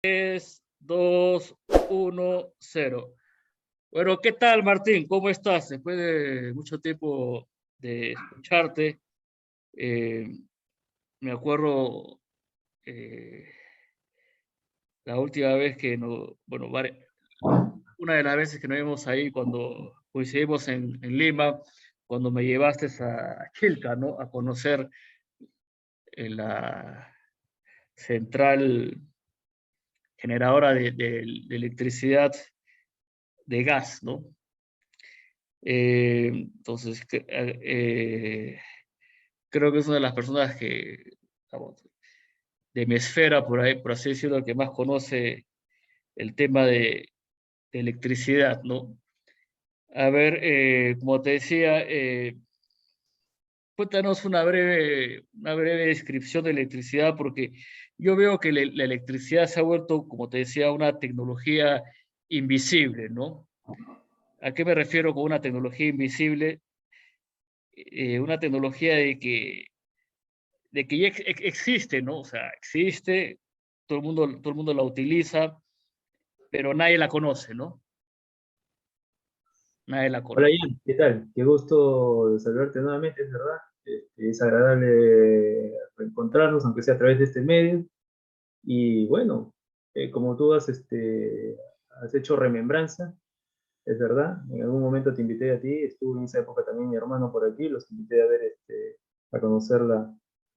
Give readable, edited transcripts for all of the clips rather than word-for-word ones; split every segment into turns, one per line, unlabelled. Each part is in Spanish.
3, 2, 1, 0. Bueno, ¿qué tal, Martín? ¿Cómo estás? Después de mucho tiempo de escucharte, eh, me acuerdo eh, la última vez que no, bueno, una de las veces que nos vimos ahí cuando coincidimos en Lima, cuando me llevaste a Chilca, ¿no? A conocer la central generadora de electricidad de gas, ¿no? Entonces, creo que es una de las personas que, digamos, de mi esfera, por ahí, por así decirlo, que más conoce el tema de electricidad, ¿no? A ver, como te decía, cuéntanos una breve descripción de electricidad, porque yo veo que la electricidad se ha vuelto, como te decía, una tecnología invisible, ¿no? ¿A qué me refiero con una tecnología invisible? Una tecnología de que ya existe, ¿no? O sea, existe, todo el mundo la utiliza, pero nadie la conoce, ¿no? Nadie la
Hola
conoce.
Ian, ¿qué tal? Qué gusto saludarte nuevamente, es verdad. Es agradable reencontrarnos, aunque sea a través de este medio. Y bueno, como tú has hecho remembranza, es verdad. En algún momento te invité a ti, estuvo en esa época también mi hermano por aquí, los invité a ver, a conocer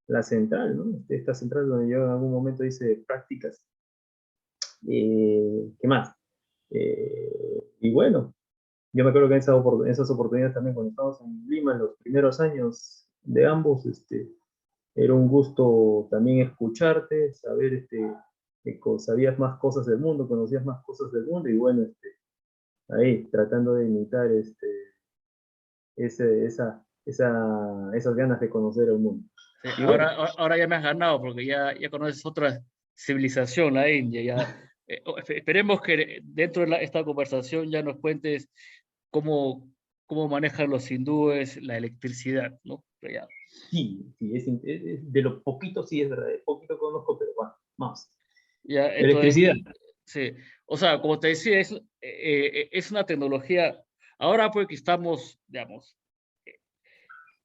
la central, ¿no? Esta central donde yo en algún momento hice prácticas. ¿Qué más? Y bueno. Yo me acuerdo que en esas oportunidades también, cuando estábamos en Lima, en los primeros años de ambos, era un gusto también escucharte, saber que sabías más cosas del mundo, conocías más cosas del mundo, y bueno, ahí tratando de imitar esas ganas de conocer el mundo.
Sí,
Y bueno,
ahora ya me has ganado porque ya conoces otra civilización, la India. Ya, esperemos que dentro de esta conversación ya nos cuentes cómo, cómo manejan los hindúes la electricidad, ¿no? Pero ya,
sí, sí, de lo poquito, sí es verdad, de poquito conozco, pero bueno, vamos.
ya, entonces,
Electricidad.
sí. O sea, como te decía, es una tecnología. Ahora pues que estamos, digamos,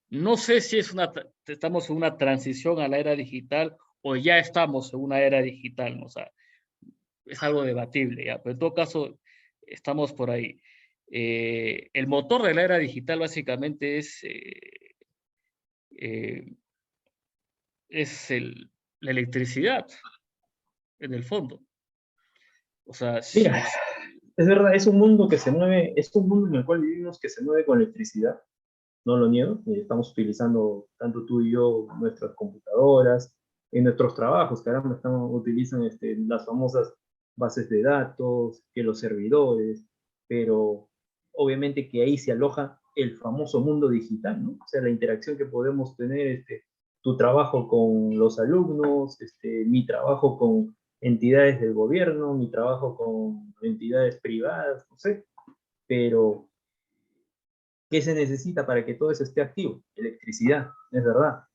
no sé si estamos en una transición a la era digital o ya estamos en una era digital, ¿no? O sea, es algo debatible, ¿ya? Pero en todo caso, estamos por ahí. El motor de la era digital básicamente eh, es la electricidad, en el fondo. O sea,
Mira, es verdad, es un mundo que se mueve, es un mundo en el cual vivimos que se mueve con electricidad, no lo niego, estamos utilizando tanto tú y yo nuestras computadoras, en nuestros trabajos, caramba, utilizan las famosas bases de datos, que los servidores, pero obviamente que ahí se aloja el famoso mundo digital, ¿no? O sea, la interacción que podemos tener, tu trabajo con los alumnos, mi trabajo con entidades del gobierno, mi trabajo con entidades privadas, no sé, pero ¿qué se necesita para que todo eso esté activo? Electricidad, es verdad.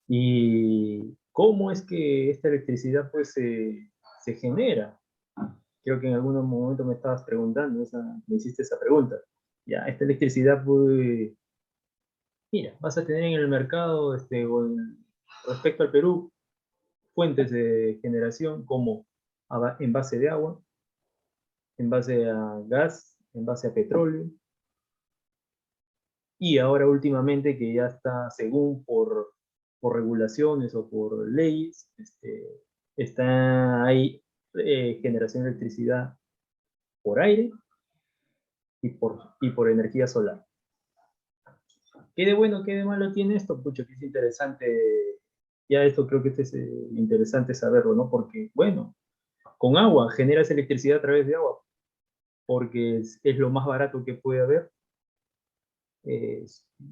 ¿Y cómo es que esta electricidad pues se genera? Creo que en algún momento me estabas preguntando, me hiciste esa pregunta. Ya, esta electricidad pues, mira, vas a tener en el mercado, respecto al Perú, fuentes de generación como en base de agua, en base a gas, en base a petróleo, y ahora últimamente que ya está, según por regulaciones o por leyes, hay generación de electricidad por aire y por energía solar. ¿Qué de bueno, qué de malo tiene esto? Pucho, que es interesante, ya esto creo que es interesante saberlo, ¿no? Porque, bueno, con agua generas electricidad a través de agua, porque es lo más barato que puede haber.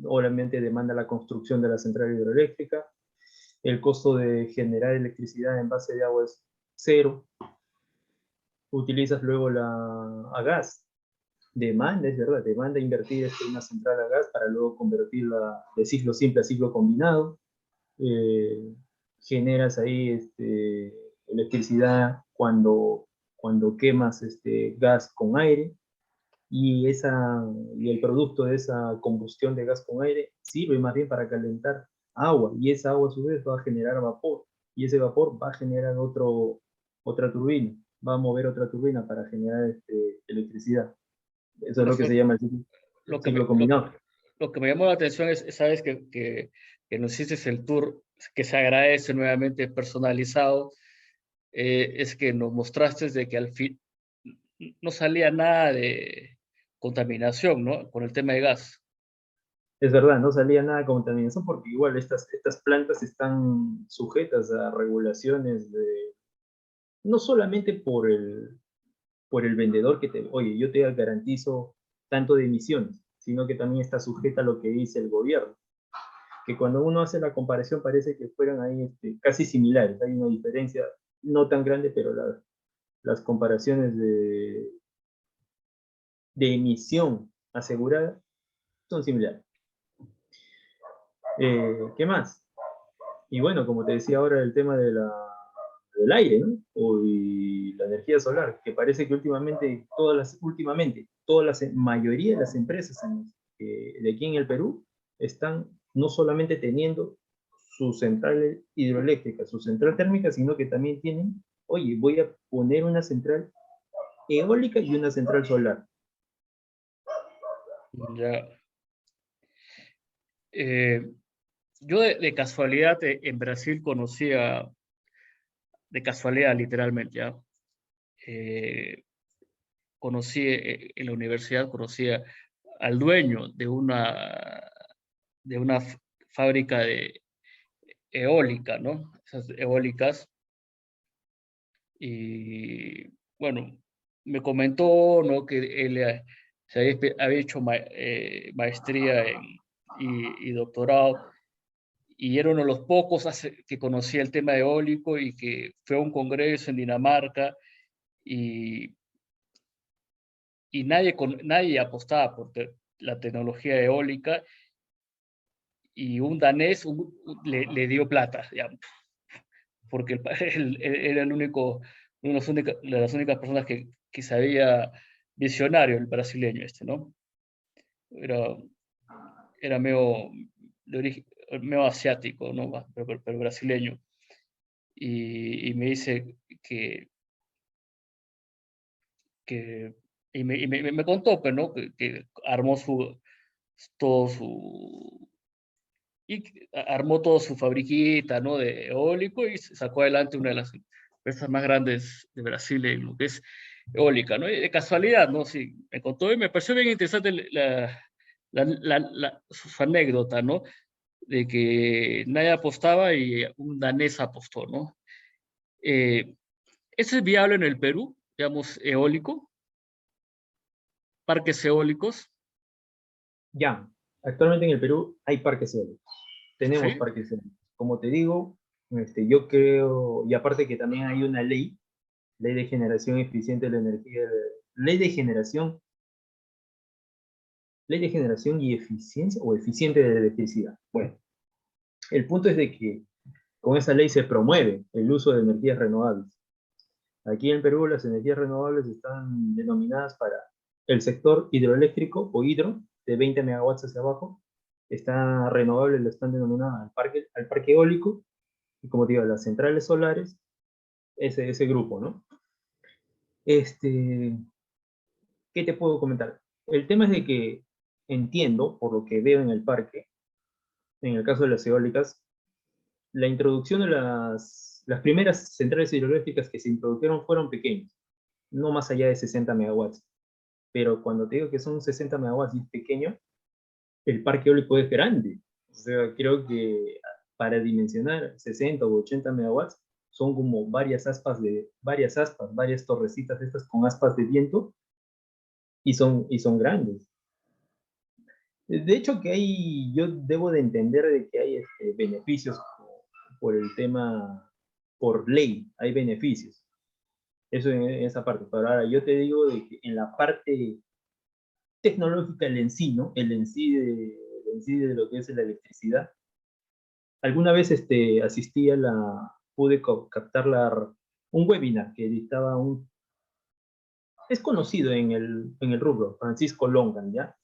Obviamente demanda la construcción de la central hidroeléctrica. El costo de generar electricidad en base de agua es cero. Utilizas luego a gas. Demanda, es verdad, demanda invertir en una central a gas para luego convertirla de ciclo simple a ciclo combinado. Generas ahí electricidad cuando quemas gas con aire, y, y el producto de esa combustión de gas con aire sirve más bien para calentar agua, y esa agua a su vez va a generar vapor, y ese vapor va a generar otra turbina, va a mover otra turbina para generar electricidad. Eso es lo que se
Perfecto.
llama el
Lo que
ciclo
me,
combinado.
lo que me llamó la atención es, sabes, que nos hiciste el tour, que se agradece nuevamente personalizado, es que nos mostraste de que al fin no salía nada de contaminación, ¿no? Con el tema de gas.
Es verdad, no salía nada de contaminación porque igual estas plantas están sujetas a regulaciones no solamente por el vendedor que oye, yo te garantizo tanto de emisiones, sino que también está sujeta a lo que dice el gobierno. Que cuando uno hace la comparación parece que fueran ahí casi similares, hay una diferencia no tan grande, pero las comparaciones de emisión asegurada son similares. ¿Qué más? Y bueno, como te decía ahora, el tema del aire, ¿no? Y la energía solar, que parece que mayoría de las empresas de aquí en el Perú están no solamente teniendo sus centrales hidroeléctricas, su central térmica, sino que también tienen, oye, voy a poner una central eólica y una central solar.
Ya. Eh, yo de casualidad en Brasil conocía, de casualidad literalmente, ¿ya? Eh, conocí en la universidad, conocía al dueño de una fábrica de eólica, ¿no? Esas eólicas. Y bueno, me comentó, ¿no? Que él había hecho maestría y doctorado, y era uno de los pocos que conocía el tema eólico y que fue a un congreso en Dinamarca y, y nadie apostaba por la tecnología eólica, y un danés le dio plata, digamos, porque él era el único, de las únicas personas que sabía visionario, el brasileño este, ¿no? Era, era medio, medio asiático, ¿no? Pero brasileño. Y me dice que me contó, pues, ¿no? Que armó todo su, armó toda su fabriquita, ¿no? De eólico, y sacó adelante una de las empresas más grandes de Brasil en lo que es eólica, ¿no? Y de casualidad, ¿no? Sí, me contó y me pareció bien interesante su anécdota, ¿no? De que nadie apostaba y un danés apostó, ¿no? Eh, ¿Eso es viable en el Perú, digamos, eólico? Parques eólicos,
Ya, actualmente en el Perú hay parques eólicos. Tenemos
¿sí?
parques eólicos. Como te digo, yo creo, y aparte que también hay una ley de generación eficiente de la energía, ley de generación, ley de generación y eficiencia o eficiente de la electricidad. Bueno, el punto es de que con esa ley se promueve el uso de energías renovables. Aquí en Perú las energías renovables están denominadas para el sector hidroeléctrico o hidro, de 20 megawatts hacia abajo. Está renovable, lo están denominando al parque eólico, y como te digo, las centrales solares, ese grupo, ¿no? Este, ¿Qué te puedo comentar? El tema es de que entiendo, por lo que veo en el parque, en el caso de las eólicas, la introducción de las primeras centrales hidroeléctricas que se introdujeron fueron pequeñas, no más allá de 60 megawatts. Pero cuando te digo que son 60 megawatts y es pequeño, el parque eólico es grande. O sea, creo que para dimensionar 60 o 80 megawatts son como varias torrecitas estas con aspas de viento, y son grandes. De hecho, yo debo de entender de que hay beneficios por el tema, por ley, hay beneficios. Eso en esa parte. Pero ahora yo te digo de que en la parte tecnológica, el en sí, ¿no? El en sí de lo que es la electricidad. Alguna vez pude captar un webinar que dictaba es conocido en el rubro, Francisco Longan, ¿ya?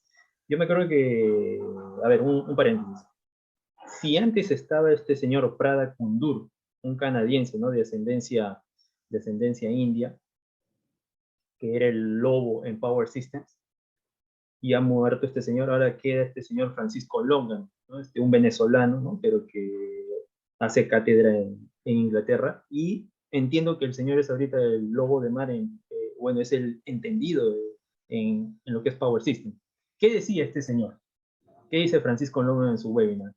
Yo me acuerdo que, a ver, un paréntesis. Si antes estaba este señor Prada Kundur, un canadiense, ¿no? De ascendencia india, que era el lobo en Power Systems, y ha muerto este señor, ahora queda este señor Francisco Longan, ¿no? Un venezolano, ¿no? Pero que hace cátedra en Inglaterra, y entiendo que el señor es ahorita el lobo de mar, bueno, es el entendido en lo que es Power System. ¿Qué decía este señor? ¿Qué dice Francisco Longan en su webinar?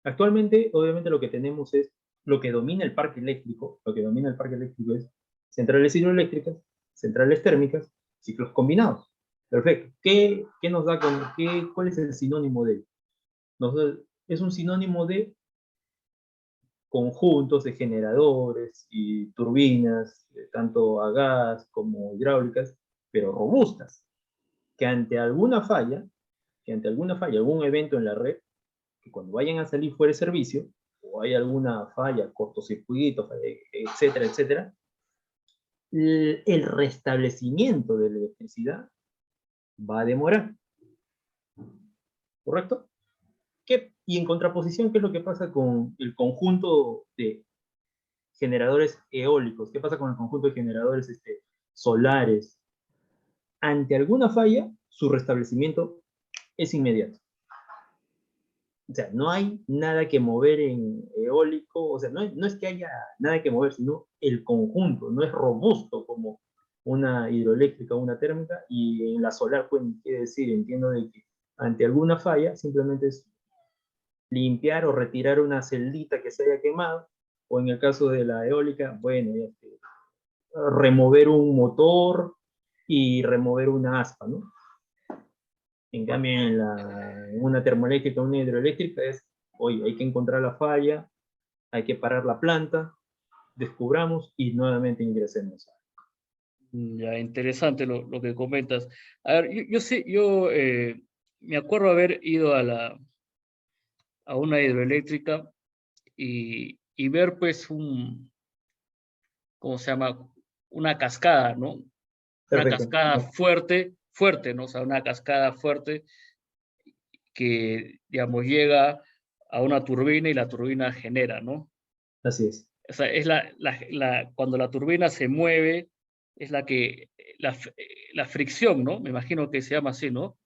Actualmente, obviamente, lo que tenemos es lo que domina el parque eléctrico, lo que domina el parque eléctrico es centrales hidroeléctricas, centrales térmicas, ciclos combinados. Perfecto. ¿Qué nos da cuál es el sinónimo de? Es un sinónimo de conjuntos de generadores y turbinas, tanto a gas como hidráulicas, pero robustas, que ante alguna falla, algún evento en la red, que cuando vayan a salir fuera de servicio, o hay alguna falla, cortocircuito, etcétera, etcétera, el restablecimiento de la electricidad va a demorar, ¿correcto? Y en contraposición, ¿qué es lo que pasa con el conjunto de generadores eólicos? ¿Qué pasa con el conjunto de generadores solares? Ante alguna falla, su restablecimiento es inmediato. O sea, no hay nada que mover en eólico, o sea, no es que haya nada que mover, sino el conjunto, no es robusto como una hidroeléctrica o una térmica, y en la solar, pues, quiere decir, entiendo de que ante alguna falla, simplemente es limpiar o retirar una celdita que se haya quemado, o en el caso de la eólica, bueno, remover un motor y remover una aspa, ¿no? En cambio, en una termoeléctrica, una hidroeléctrica es, oye, hay que encontrar la falla, hay que parar la planta, descubramos y nuevamente ingresemos.
Ya, interesante lo que comentas. A ver, yo sí, me acuerdo haber ido a una hidroeléctrica y ver pues ¿cómo se llama? Una cascada, ¿no? Una
Perfecto.
cascada fuerte, fuerte, ¿no? O sea, una cascada fuerte que, digamos, llega a una turbina y la turbina genera, ¿no?
Así es.
O sea, es cuando la turbina se mueve, es la fricción, ¿no? Me imagino que se llama así, ¿no?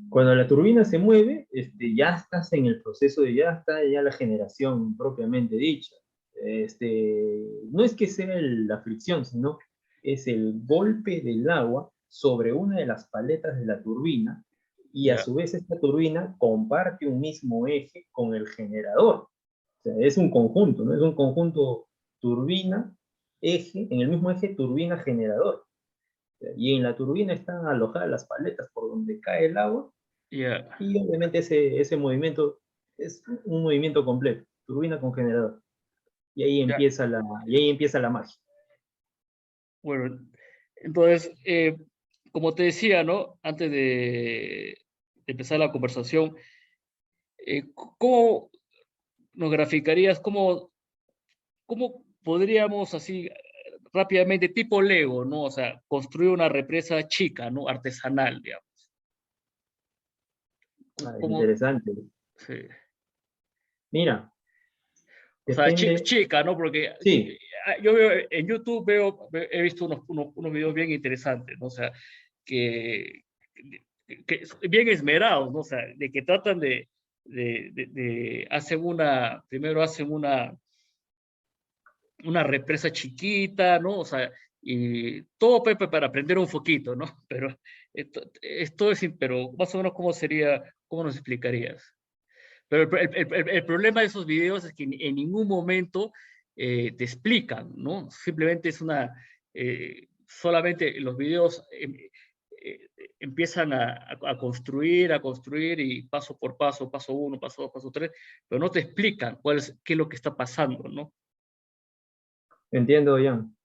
Cuando la turbina se mueve, ya estás en el proceso ya está ya la generación propiamente dicha. No es que sea la fricción, sino es el golpe del agua sobre una de las paletas de la turbina, y a
Ya,
su vez esta turbina comparte un mismo eje con el generador. O sea, es un conjunto, ¿no? Es un conjunto turbina, eje, en el mismo eje turbina-generador. Y en la turbina están alojadas las paletas por donde cae el agua,
ya.
y obviamente ese movimiento es un movimiento completo, turbina con generador.
Ya.
Y ahí empieza la magia.
Bueno, entonces, como te decía, ¿no? Antes de empezar la conversación, ¿cómo nos graficarías, cómo podríamos así rápidamente, tipo Lego, ¿no? O sea, construir una represa chica, ¿no? Artesanal, digamos.
Ah, es
¿Cómo?
interesante.
Sí.
Mira,
O sea,
depende,
chica, ¿no? Porque
sí,
yo veo en YouTube, he visto unos videos bien interesantes, ¿no? O sea, que, que bien esmerados, ¿no? O sea, de que tratan primero hacen una represa chiquita, ¿no? O sea, y todo Pepe para prender un foquito, ¿no? Pero pero más o menos cómo nos explicarías. Pero el problema de esos videos es que en ningún momento te explican, ¿no? Simplemente solamente los videos empiezan a construir y paso por paso, paso uno, paso dos, paso tres, pero no te explican qué es lo que está pasando, ¿no?
entiendo, Jan.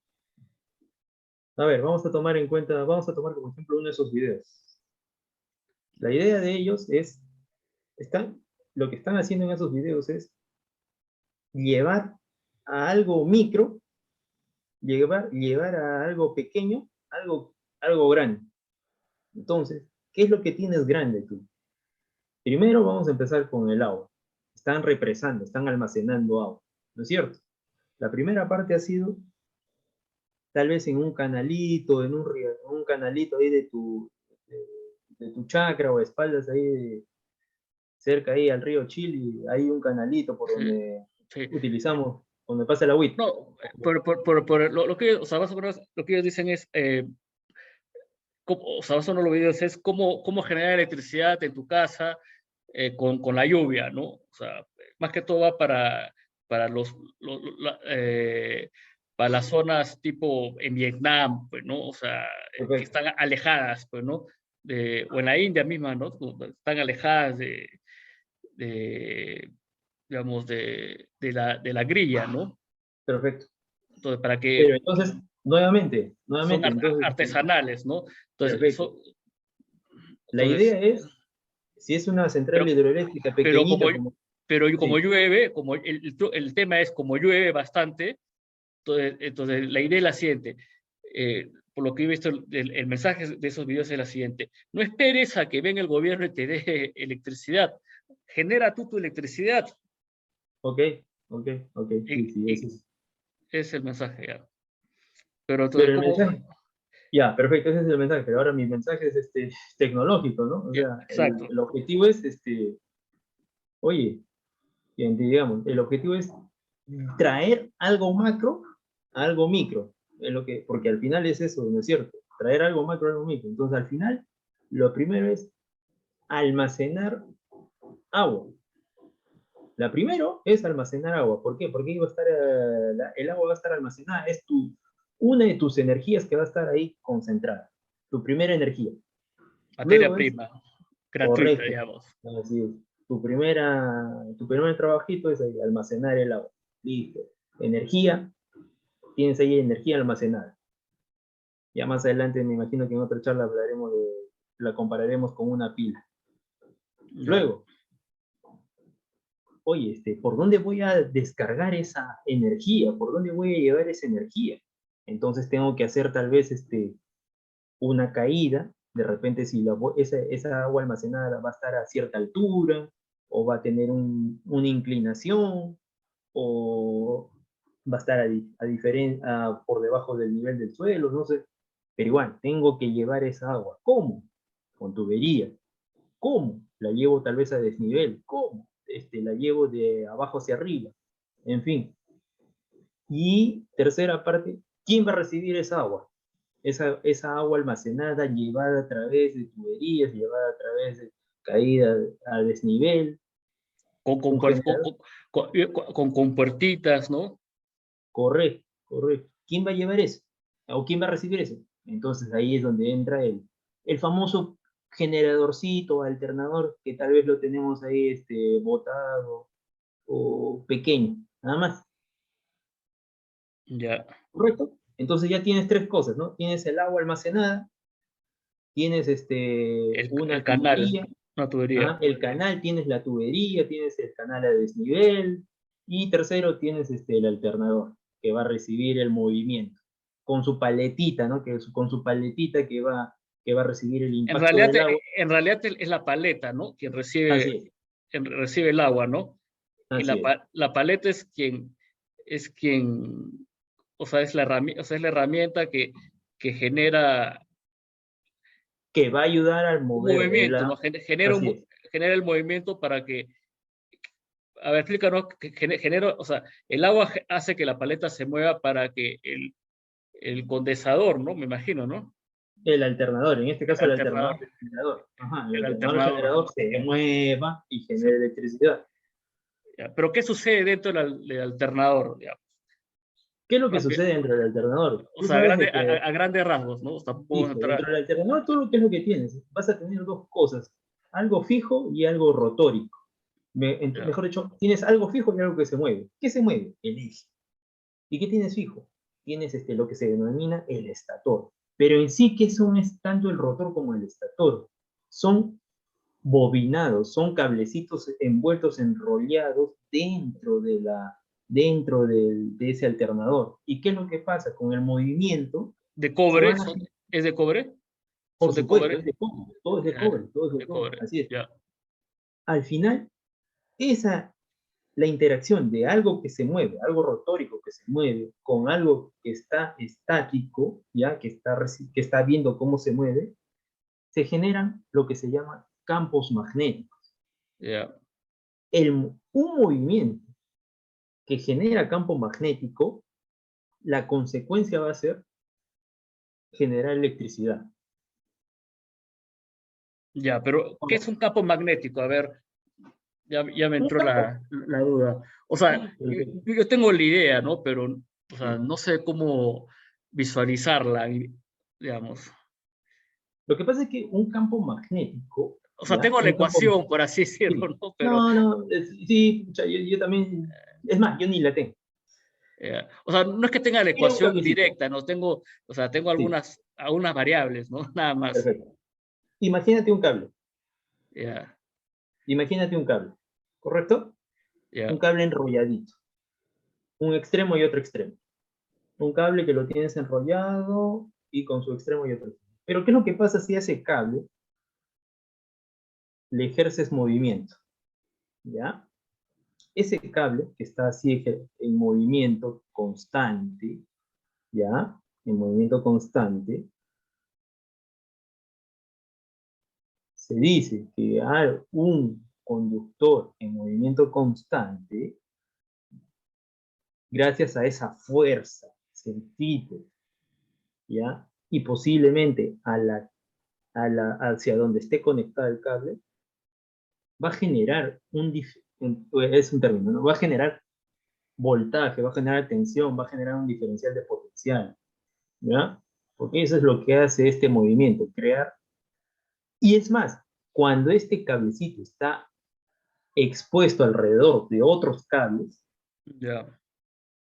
A ver, vamos a tomar como ejemplo uno de esos videos. La idea de ellos están, lo que están haciendo en esos videos es llevar a algo micro llevar a algo pequeño, algo grande. Entonces, ¿qué es lo que tienes grande tú? Primero vamos a empezar con el agua. Están represando, están almacenando agua, ¿no es cierto? La primera parte ha sido tal vez en un canalito, en un río, en un canalito ahí de tu chacra o espaldas ahí, cerca ahí al río Chili, hay un canalito por
Sí,
donde
sí.
utilizamos, donde pasa el agüita.
No, lo que, o sea, más o menos lo que ellos dicen es, o sea, más o menos lo que ellos es cómo generar electricidad en tu casa con la lluvia, ¿no? O sea, más que todo va para para las zonas tipo en Vietnam, pues, ¿no? O sea, que
Perfecto,
están alejadas, pues, ¿no? O en la India misma, ¿no? Están alejadas de digamos, de la grilla, ¿no?
perfecto.
Entonces, para
Pero
que
entonces,
son
entonces,
artesanales, ¿no? Entonces,
perfecto. La
entonces
idea es, si es una central
pero,
hidroeléctrica
pero
pequeñita, como,
como
sí,
llueve, el tema es como llueve bastante, entonces la idea es la siguiente. Por lo que he visto, el mensaje de esos videos es la siguiente. No esperes a que venga el gobierno y te dé electricidad. Genera tú tu electricidad.
ok, ok, sí, sí, ese
Y
es.
es el mensaje, ya. Pero entonces,
Pero el
¿cómo?
mensaje, ya, perfecto, ese es el mensaje, pero ahora mi mensaje es tecnológico, ¿no? O sea,
Exacto.
el objetivo es, oye, digamos, el objetivo es traer algo macro a algo micro, porque al final es eso, ¿no es cierto? Traer algo macro a algo micro. Entonces, al final, lo primero es almacenar agua. La primero es almacenar agua. ¿Por qué? Porque el agua va a estar almacenada. Una de tus energías que va a estar ahí concentrada. Tu primera energía.
Materia
Luego es,
prima, gratuita,
correcto,
digamos.
así es. Tu primer trabajito es ahí, almacenar el agua. Listo. Energía, tienes ahí energía almacenada. Ya más adelante me imagino que en otra charla la compararemos con una pila.
Ya.
Luego, oye, ¿por dónde voy a descargar esa energía? ¿Por dónde voy a llevar esa energía? Entonces tengo que hacer tal vez una caída, de repente si esa agua almacenada va a estar a cierta altura, o va a tener una inclinación, o va a estar por debajo del nivel del suelo, no sé. Pero igual, tengo que llevar esa agua. ¿Cómo? Con tubería. ¿Cómo? La llevo tal vez a desnivel. ¿Cómo? La llevo de abajo hacia arriba. En fin. Y tercera parte, ¿quién va a recibir esa agua? Esa agua almacenada, llevada a través de tuberías, llevada a través de caída a desnivel,
Con, con,
un
puer-
generador.
con puertitas, ¿no?
Correcto, correcto. ¿Quién va a llevar eso? ¿O quién va a recibir eso? Entonces ahí es donde entra el famoso generadorcito, alternador, que tal vez lo tenemos ahí botado o pequeño, nada más.
Ya.
¿Correcto? Entonces ya tienes tres cosas, ¿no? Tienes el agua almacenada, tienes
El
una
canal,
tubería,
una tubería.
ajá, el canal, tienes la tubería, tienes el canal a desnivel, y tercero tienes el alternador, que va a recibir el movimiento, con su paletita, ¿no? Con su paletita que va a recibir el impacto del agua.
En realidad es la paleta, ¿no? Quien
Así es,
recibe el agua, ¿no? Y
así es.
la paleta es quien, o sea, es la herramienta que genera
Que va a ayudar al
un
mover
movimiento, ¿no?
así es.
Genera el movimiento para que, a ver, explícanos, genera, o sea, el agua hace que la paleta se mueva para que el condensador, ¿no? Me imagino, ¿no?
El alternador, en este
El
caso el alternador
alternador,
del generador. Ajá, el
el
alternador del
alternador.
generador se mueva y
Se-
genera electricidad.
ya. Pero ¿qué sucede dentro del alternador? Digamos?
¿Qué es lo que
Rápido.
sucede dentro del alternador?
O
Tú
sea,
sabes de que,
a grandes rasgos, ¿no? Tampoco vamos a
listo,
entrar.
dentro del alternador todo lo que es lo que tienes. Vas a tener dos cosas, algo fijo y algo rotórico.
Ya.
Mejor dicho, tienes algo fijo y algo que se mueve. ¿Qué se mueve? El eje. ¿Y qué tienes fijo? Tienes lo que se denomina el estator. Pero en sí, ¿qué son es tanto el rotor como el estator? Son bobinados, son cablecitos envueltos, enrollados dentro dentro de ese alternador. ¿Y qué es lo que pasa? Con el movimiento
¿De
se
cobre?
van a...
¿Es de cobre?
Por
¿Son de
supuesto, es
cobre?
de cobre, todo es de
Ya,
cobre, todo es de
de
cobre,
cobre,
así es.
ya.
Al final, esa, la interacción de algo que se mueve, algo rotórico que se mueve, con algo que está estático, ya que está viendo cómo se mueve, se generan lo que se llama campos magnéticos.
Ya,
Un movimiento que genera campo magnético, la consecuencia va a ser generar electricidad.
ya, pero ¿qué es un campo magnético? A ver, ya me
Un
entró
campo,
la duda. O sea, yo tengo la idea, ¿no? Pero, o sea, no sé cómo visualizarla, digamos.
lo que pasa es que un campo magnético,
O sea,
¿ya?
tengo la
Un campo,
ecuación, por así decirlo,
sí.
¿no? Pero,
No, no, sí, yo también, es más, yo ni la tengo.
o sea, no es que tenga la
Era un
ecuación
cablecito,
directa, ¿no? Tengo, o sea, tengo
sí,
algunas variables, ¿no? Nada más.
perfecto. Imagínate un cable,
Ya,
imagínate un cable, ¿correcto? Un
ya,
cable enrolladito, un extremo y otro extremo. Un cable que lo tienes enrollado y con su extremo y otro extremo. Pero ¿qué es lo que pasa si a ese cable le ejerces movimiento? ¿Ya? Ese cable que está así en movimiento constante, ¿ya? En movimiento constante, se dice que hay un conductor en movimiento constante, gracias a esa fuerza centrípeta, ¿ya? Y posiblemente hacia donde esté conectado el cable, va a generar es un término, ¿no? Va a generar voltaje, va a generar tensión, va a generar un diferencial de potencial, ¿ya? Porque eso es lo que hace este movimiento, crear. Y es más, cuando este cablecito está expuesto alrededor de otros cables,
ya,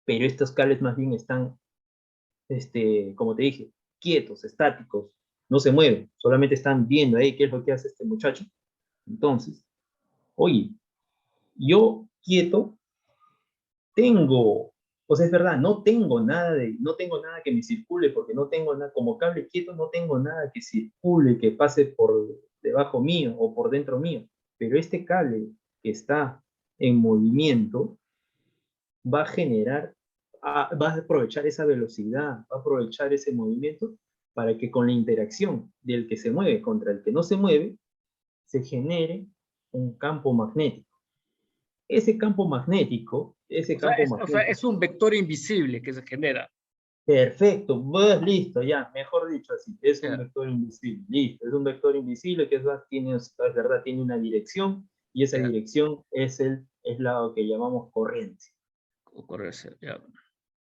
pero estos cables más bien están, como te dije, quietos, estáticos, no se mueven, solamente están viendo ahí qué es lo que hace este muchacho. Entonces, oye, yo quieto tengo, o sea, es verdad, no tengo nada que me circule porque no tengo nada, como cable quieto no tengo nada que circule, que pase por debajo mío o por dentro mío, pero este cable que está en movimiento va a generar, va a aprovechar esa velocidad, va a aprovechar ese movimiento para que con la interacción del que se mueve contra el que no se mueve, se genere un campo magnético. Ese campo
o sea,
magnético,
es un vector invisible que se genera.
perfecto, pues listo, ya, mejor dicho así, es un
Ya,
vector invisible, listo, es un vector invisible que es verdad, tiene una dirección y esa
ya,
dirección es la que llamamos corriente.
ocurre, ya.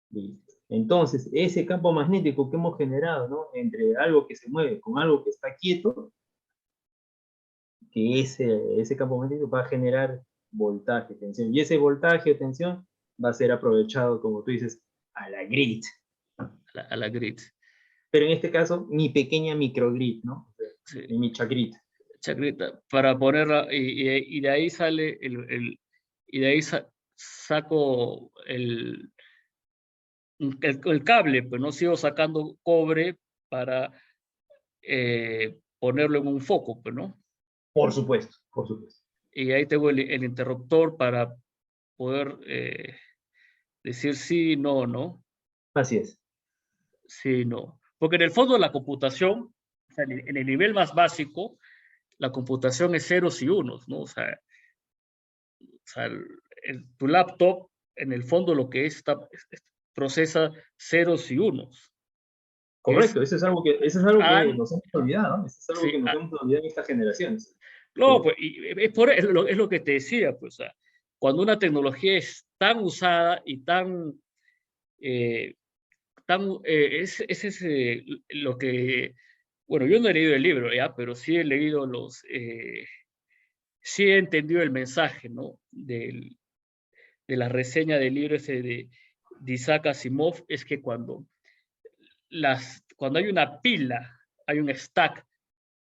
Listo. Entonces, ese campo magnético que hemos generado, ¿no? Entre algo que se mueve con algo que está quieto, que ese campo magnético va a generar voltaje, tensión, y ese voltaje o tensión va a ser aprovechado, como tú dices, a la grid.
A la grid.
Pero en este caso, mi pequeña microgrid, ¿no? O sea,
Sí,
mi chagrid.
chacrita, para ponerla, y de ahí sale y de ahí saco el cable, pues no sigo sacando cobre para ponerlo en un foco, pues, ¿no?
Por supuesto, por supuesto.
Y ahí tengo el interruptor para poder decir sí, no, no,
Así es.
sí, no. Porque en el fondo la computación, o sea, en el nivel más básico, la computación es ceros y unos, ¿no? O sea tu laptop, en el fondo lo que procesa ceros y unos, que es,
Correcto, eso es algo que
an-
nos hemos olvidado, ¿no? Eso es algo
sí,
que nos hemos olvidado en estas generaciones.
no,
Sí,
pues, es lo que te decía, pues, o sea, cuando una tecnología es tan usada y eh, es lo que, bueno, yo no he leído el libro, ya, pero sí he leído sí he entendido el mensaje, ¿no? De la reseña del libro ese de Isaac Asimov, es que cuando hay una pila, hay un stack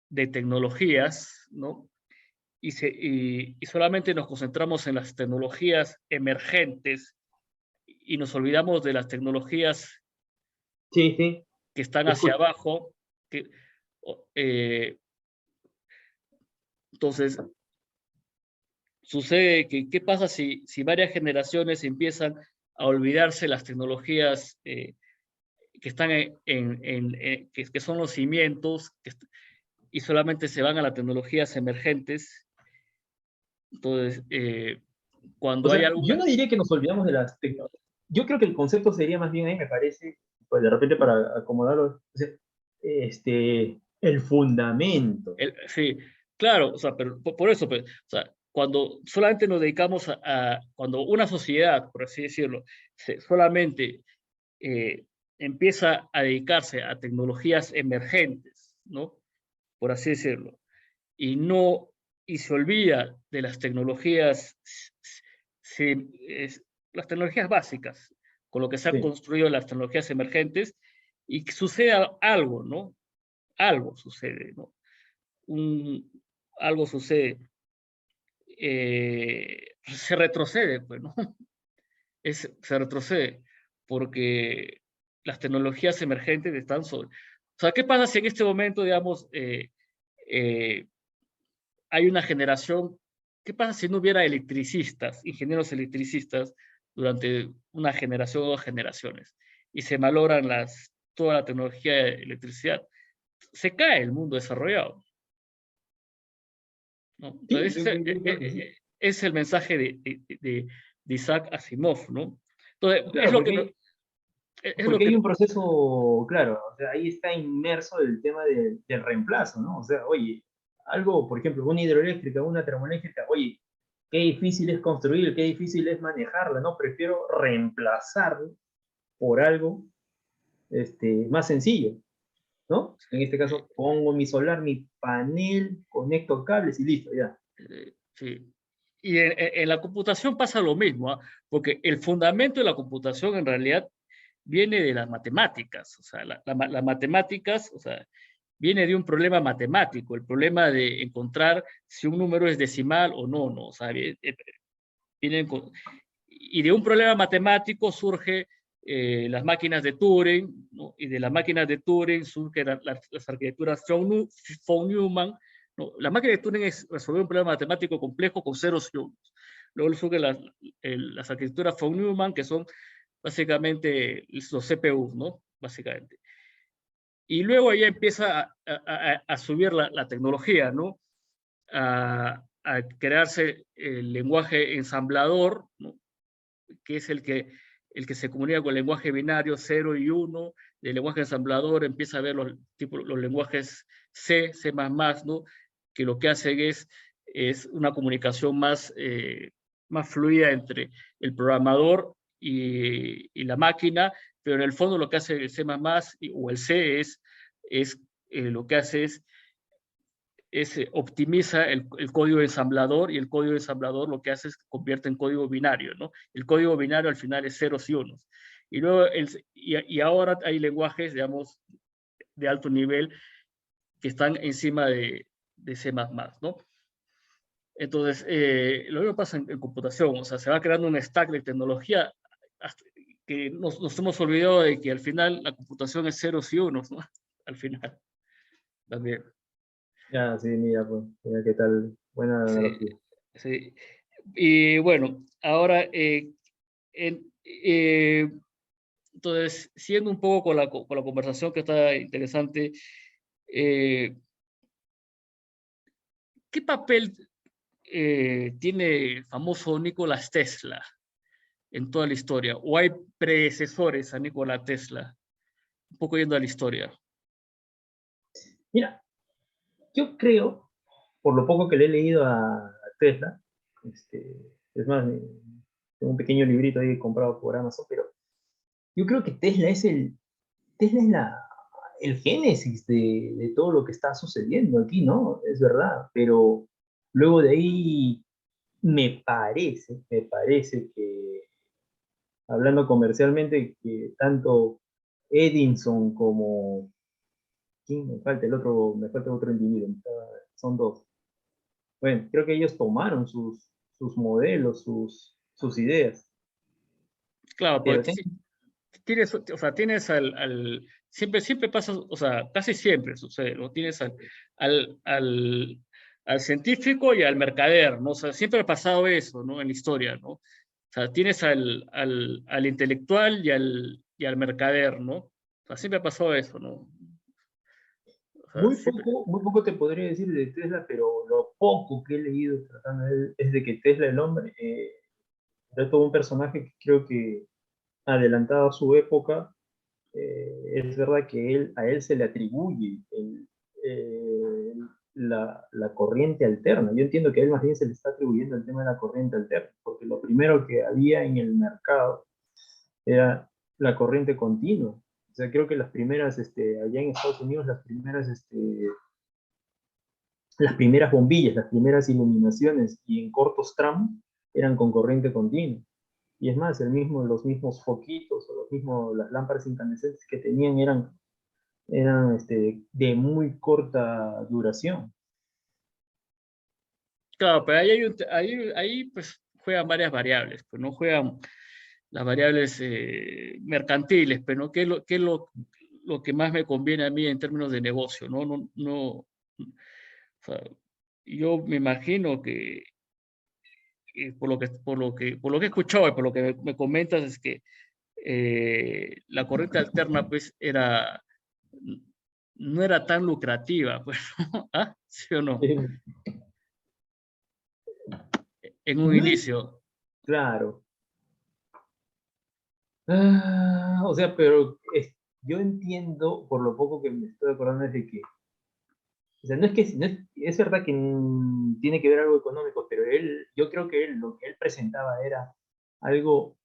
de tecnologías, ¿no? Y solamente nos concentramos en las tecnologías emergentes y nos olvidamos de las tecnologías
Sí, sí,
que están
te
hacia
escucho.
abajo. Entonces, sucede que, ¿qué pasa si varias generaciones empiezan a olvidarse las tecnologías que están que son los cimientos, y solamente se van a las tecnologías emergentes? Entonces,
O
cuando hay
sea, yo
alguna...
no diría que nos olvidamos de las tecnologías. Yo creo que el concepto sería más bien ahí, me parece, pues de repente para acomodarlo, o sea, el fundamento.
Sí, claro, o sea, pero por eso, pues, o sea, cuando solamente nos dedicamos cuando una sociedad, por así decirlo, solamente empieza a dedicarse a tecnologías emergentes, ¿no? Por así decirlo, y no, y se olvida de las tecnologías, las tecnologías básicas, con lo que se han
Sí.
construido las tecnologías emergentes, y que suceda algo, ¿no? Algo sucede, ¿no? Un, algo sucede, se retrocede, pues, ¿no? Se retrocede, porque las tecnologías emergentes están sobre... O sea, ¿qué pasa si en este momento, digamos, eh, hay una generación? ¿Qué pasa si no hubiera electricistas, ingenieros electricistas, durante una generación o dos generaciones? Y se malogran toda la tecnología de electricidad. Se cae el mundo desarrollado, ¿no?
Sí,
Entonces,
yo creo que sí.
es el mensaje de Isaac Asimov, ¿no? Entonces, es
Claro,
lo que, es lo
porque hay
que...
un proceso, claro, o sea, ahí está inmerso el tema del reemplazo, ¿no? O sea, oye, algo, por ejemplo, una hidroeléctrica, una termoeléctrica, oye, qué difícil es construir, qué difícil es manejarla, ¿no? Prefiero reemplazarlo por algo más sencillo, ¿no? En este caso, pongo mi solar, mi panel, conecto cables y listo, ya.
Sí. Y en la computación pasa lo mismo, ¿ah? Porque el fundamento de la computación en realidad viene de las matemáticas. O sea, las matemáticas, o sea, viene de un problema matemático, el problema de encontrar si un número es decimal o no, ¿no? O sea, vienen y de un problema matemático surge las máquinas de Turing, ¿no? Y de las máquinas de Turing surgen las arquitecturas von Neumann, ¿no? La máquina de Turing es resolver un problema matemático complejo con ceros y unos. Luego surgen las arquitecturas von Neumann, que son básicamente los CPU, ¿no? Básicamente. Y luego ya empieza a subir la tecnología, ¿no? A crearse el lenguaje ensamblador, ¿no? Que es el que se comunica con el lenguaje binario 0 y 1, del lenguaje ensamblador empieza a ver los lenguajes C++, ¿no? Que lo que hacen es una comunicación más fluida entre el programador y la máquina, pero en el fondo lo que hace el C++ o el C lo que hace optimiza el código ensamblador, y el código ensamblador lo que hace es convierte en código binario, ¿no? El código binario al final es ceros y unos. Y, luego y ahora hay lenguajes, digamos, de alto nivel que están encima de C++, ¿no? Entonces, lo mismo pasa en computación, o sea, se va creando un stack de tecnología que nos hemos olvidado de que al final la computación es ceros y unos, ¿no? Al final, también.
Ya, sí, mira, pues, mira qué tal, buena
Sí,
analogía.
sí. Y bueno, ahora, entonces, siguiendo un poco con la conversación que está interesante, eh, ¿qué papel tiene el famoso Nikola Tesla en toda la historia? ¿O hay predecesores a Nikola Tesla? Un poco yendo a la historia.
Mira, yo creo, por lo poco que le he leído a Tesla, es más, tengo un pequeño librito ahí comprado por Amazon, pero yo creo que Tesla es el génesis de todo lo que está sucediendo aquí, ¿no? Es verdad, pero luego de ahí me parece que, hablando comercialmente, que tanto Edison como, ¿quién me falta otro individuo, son dos. Bueno, creo que ellos tomaron sus modelos, sus ideas.
Claro,
Pero
porque tienes, o sea, tienes siempre pasa, o sea, casi siempre sucede, ¿no? Tienes al, al, al científico y al mercader, ¿no? O sea, siempre ha pasado eso, ¿no? En la historia, ¿no? O sea, tienes al intelectual y al mercader, ¿no? O sea, siempre ha pasado eso, ¿no? O sea, siempre,
muy poco te podría decir de Tesla, pero lo poco que he leído tratando de él es de que Tesla, el hombre, era todo un personaje que creo que adelantado a su época. Es verdad que a él se le atribuye eh, la corriente alterna. Yo entiendo que a él más bien se le está atribuyendo el tema de la corriente alterna, porque lo primero que había en el mercado era la corriente continua. O sea, creo que las primeras, allá en Estados Unidos, las primeras bombillas, las primeras iluminaciones y en cortos tramos eran con corriente continua. Y es más, los mismos foquitos o las lámparas incandescentes que tenían eran de muy corta duración.
claro, pero ahí pues juegan varias variables, pues no juegan las variables mercantiles, pero ¿no? ¿Qué es lo que más me conviene a mí en términos de negocio? O sea, yo me imagino que por lo que he escuchado y por lo que me comentas es que la corriente alterna pues no era tan lucrativa, pues, ¿no? ¿Ah? ¿Sí o no?
Eh,
En un
no es
inicio.
claro. O sea, pero yo entiendo, por lo poco que me estoy acordando, es de que, o sea, es verdad que tiene que ver algo económico, pero yo creo que lo que él presentaba era algo.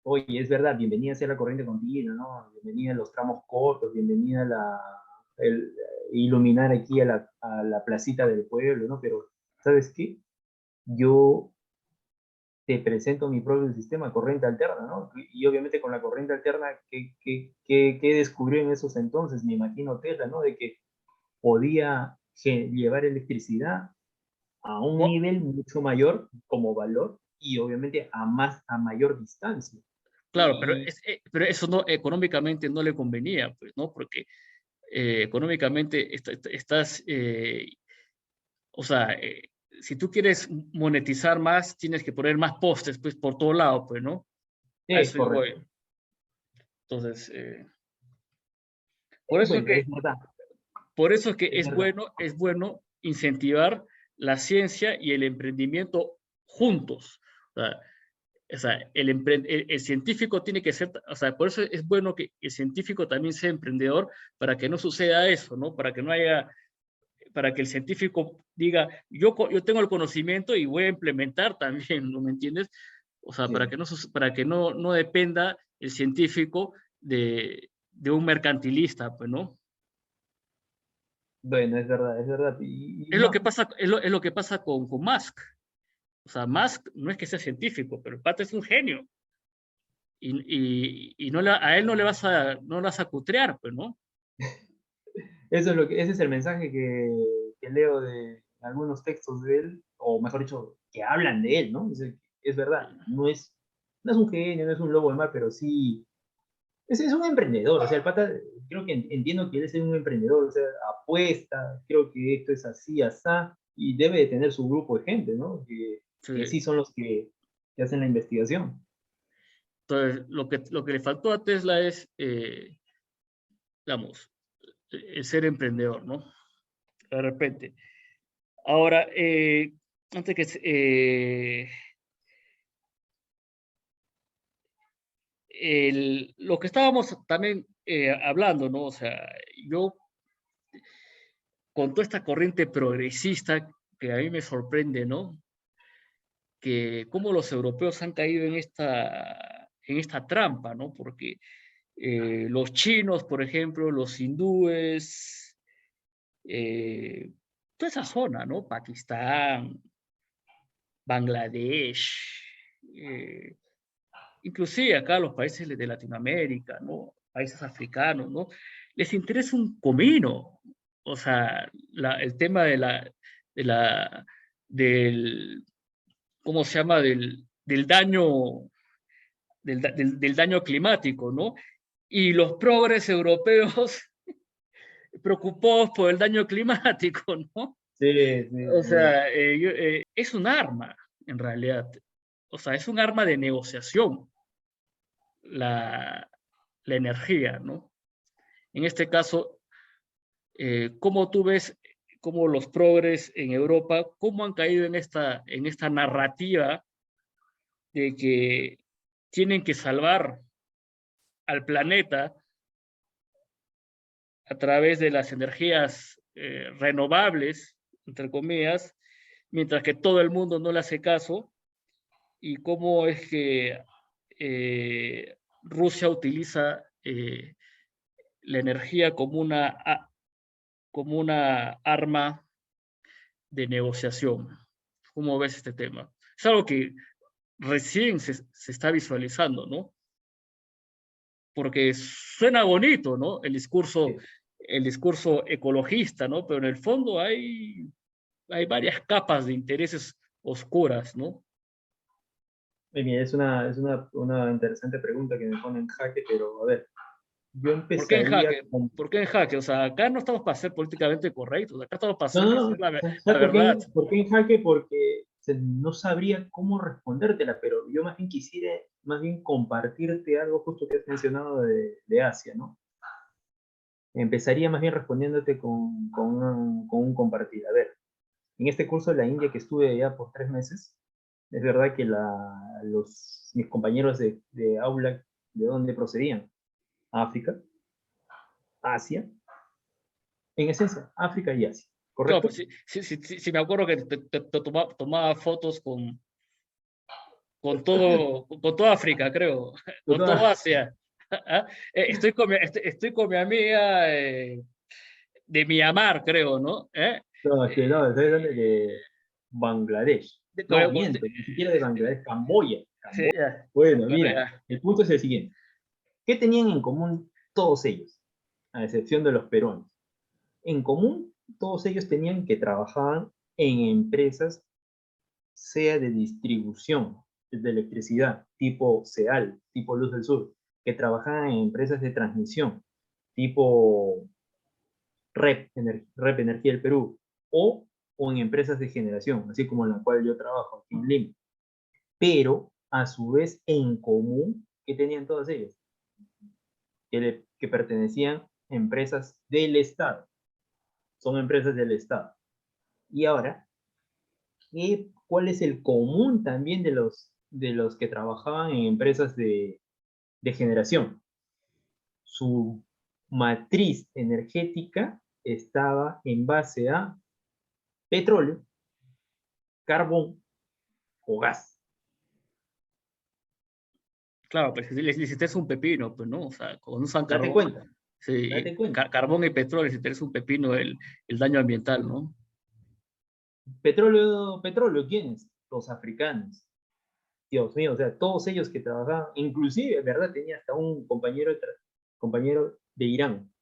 Oye, es verdad, bienvenida sea la corriente continua, ¿no? Bienvenida a los tramos cortos, bienvenida iluminar aquí a la placita del pueblo, ¿no? Pero, ¿sabes qué? Yo te presento mi propio sistema, corriente alterna, ¿no? Y obviamente con la corriente alterna, ¿qué descubrió en esos entonces? Me imagino Tesla, ¿no? De que podía llevar electricidad a un
Oh,
nivel mucho mayor como valor y obviamente a mayor distancia.
claro,
Y
pero eso no, económicamente no le convenía, pues, ¿no? Porque económicamente estás, o sea, si tú quieres monetizar más, tienes que poner más postes, pues, por todo lado, pues, ¿no? A
es
eso yo voy.
correcto.
Entonces, por eso es
Bueno,
que, por eso es que
es verdad.
es bueno incentivar la ciencia y el emprendimiento juntos. O sea, el científico tiene que ser, o sea, por eso es bueno que el científico también sea emprendedor para que no suceda eso, ¿no? Para que no haya, para que el científico diga, yo tengo el conocimiento y voy a implementar también, ¿no me entiendes? O sea,
Sí.
para que no dependa el científico de un mercantilista, pues, ¿no?
Bueno, es verdad, es verdad. Y no,
Es lo que pasa con Musk. O sea, Musk no es que sea científico, pero el pata es un genio. Y a él no le vas a cutrear, pues, ¿no?
ese es el mensaje que leo de algunos textos de él, o mejor dicho, que hablan de él, ¿no? Es verdad, no es un genio, no es un lobo de mar, pero sí, es un emprendedor. O sea, el pata, creo que entiendo que él es un emprendedor, o sea, apuesta, creo que esto es así, asá, y debe de tener su grupo de gente, ¿no? Que
Sí.
sí son los que hacen la investigación.
Entonces, lo que le faltó a Tesla es, digamos, el ser emprendedor, ¿no? De repente. Ahora, antes que, lo que estábamos también hablando, ¿no? O sea, yo con toda esta corriente progresista que a mí me sorprende, ¿no? Que cómo los europeos han caído en esta trampa, ¿no? Porque los chinos, por ejemplo, los hindúes, eh, toda esa zona, ¿no? Pakistán, Bangladesh, eh, inclusive acá los países de Latinoamérica, ¿no? Países africanos, ¿no? Les interesa un comino. O sea, el tema de la, del, ¿cómo se llama? Del daño del daño climático, ¿no? Y los progres europeos preocupados por el daño climático, ¿no?
Sí, sí,
O
sí.
sea, es un arma, en realidad. O sea, es un arma de negociación, la, la energía, ¿no? En este caso, ¿cómo tú ves cómo los progres en Europa, cómo han caído en esta narrativa de que tienen que salvar al planeta a través de las energías renovables, entre comillas, mientras que todo el mundo no le hace caso? ¿Y cómo es que Rusia utiliza la energía como una arma de negociación? ¿Cómo ves este tema? Es algo que recién se está visualizando, ¿no? Porque suena bonito, ¿no?
Sí.
El discurso ecologista, ¿no? Pero en el fondo hay varias capas de intereses oscuras, ¿no?
Mira, una interesante pregunta que me pone en jaque, pero a ver, yo
¿Por qué en
empezaría
jaque?
con...
¿Por qué en jaque? O sea, acá no estamos para ser políticamente correctos, acá estamos para
No, no,
decir
no.
la
¿Sabes
verdad.
por qué en jaque? Porque no sabría cómo respondértela, pero yo más bien quisiera, más bien compartirte algo justo que has mencionado de Asia, ¿no? Empezaría más bien respondiéndote con un compartir. A ver, en este curso de la India que estuve ya por 3 meses, es verdad que mis compañeros de aula, ¿de dónde procedían? África, Asia, en esencia, África y Asia,
Claro, pues
¿correcto?
sí me acuerdo que te tomaba fotos con todo África, creo, con todo
Total.
Asia. ¿Ah? Estoy con mi amiga de Myanmar, creo, ¿no?
No,
Eh,
estoy hablando de Bangladesh.
de-
No,
de-
miento, ni siquiera de Bangladesh, Camboya.
sí, ya.
Bueno,
Bueno,
mira,
ya.
el punto es el siguiente. ¿Qué tenían en común todos ellos? A excepción de los peruanos. En común, todos ellos tenían que trabajaban en empresas, sea de distribución de electricidad, tipo CEAL, tipo Luz del Sur, que trabajaban en empresas de transmisión, tipo Rep Energía del Perú, o en empresas de generación, así como en la cual yo trabajo aquí en Lima. Pero, a su vez, en común, ¿qué tenían todas ellas? Que pertenecían a empresas del Estado. Son empresas del Estado. Y ahora, ¿cuál es el común también de los que trabajaban en empresas de generación? Su matriz energética estaba en base a petróleo, carbón o gas.
Claro, pues les hiciste un pepino, pues, ¿no? O sea, cuando usan
Date
carbón,
cuenta,
sí,
date cuenta.
carbón y petróleo, les interesa un pepino el daño ambiental, ¿no?
Petróleo, ¿quiénes? Los africanos. Dios mío, o sea, todos ellos que trabajaban, inclusive, ¿verdad? Tenía hasta un compañero de Irán,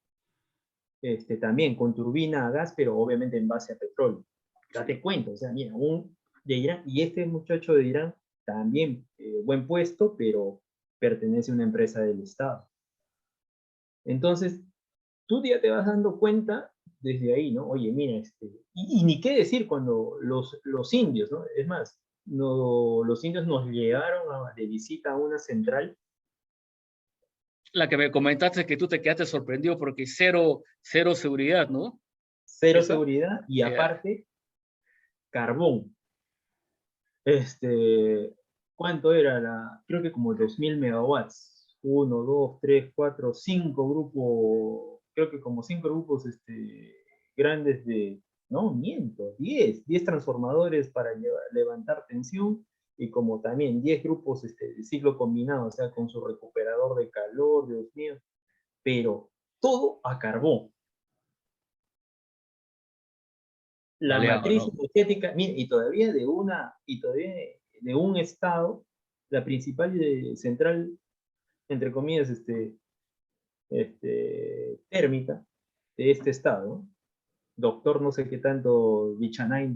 también con turbina a gas, pero obviamente en base a petróleo.
Sí.
Date cuenta, o sea, mira, un de Irán, y este muchacho de Irán también, buen puesto, pero pertenece a una empresa del Estado. Entonces, tú ya te vas dando cuenta desde ahí, ¿no? Oye, mira, y ni qué decir cuando los indios, ¿no? Es más, no, los indios nos llegaron de visita a una central,
La que me comentaste que tú te quedaste sorprendido porque cero seguridad, ¿no?
cero
¿Esa?
seguridad y
Ya.
aparte carbón. ¿Cuánto era creo que como 2000 megawatts? Uno, dos, tres, cuatro, cinco grupos, creo que como cinco grupos grandes no, miento, 10 transformadores para levantar tensión y como también 10 grupos de ciclo combinado, o sea, con su recuperador de calor, Dios mío, pero todo a carbón. La
Baleado,
matriz
¿no?
energética, mira, y todavía de un estado, la principal central, entre comillas, térmica de este estado, doctor no sé qué tanto, Bichanay,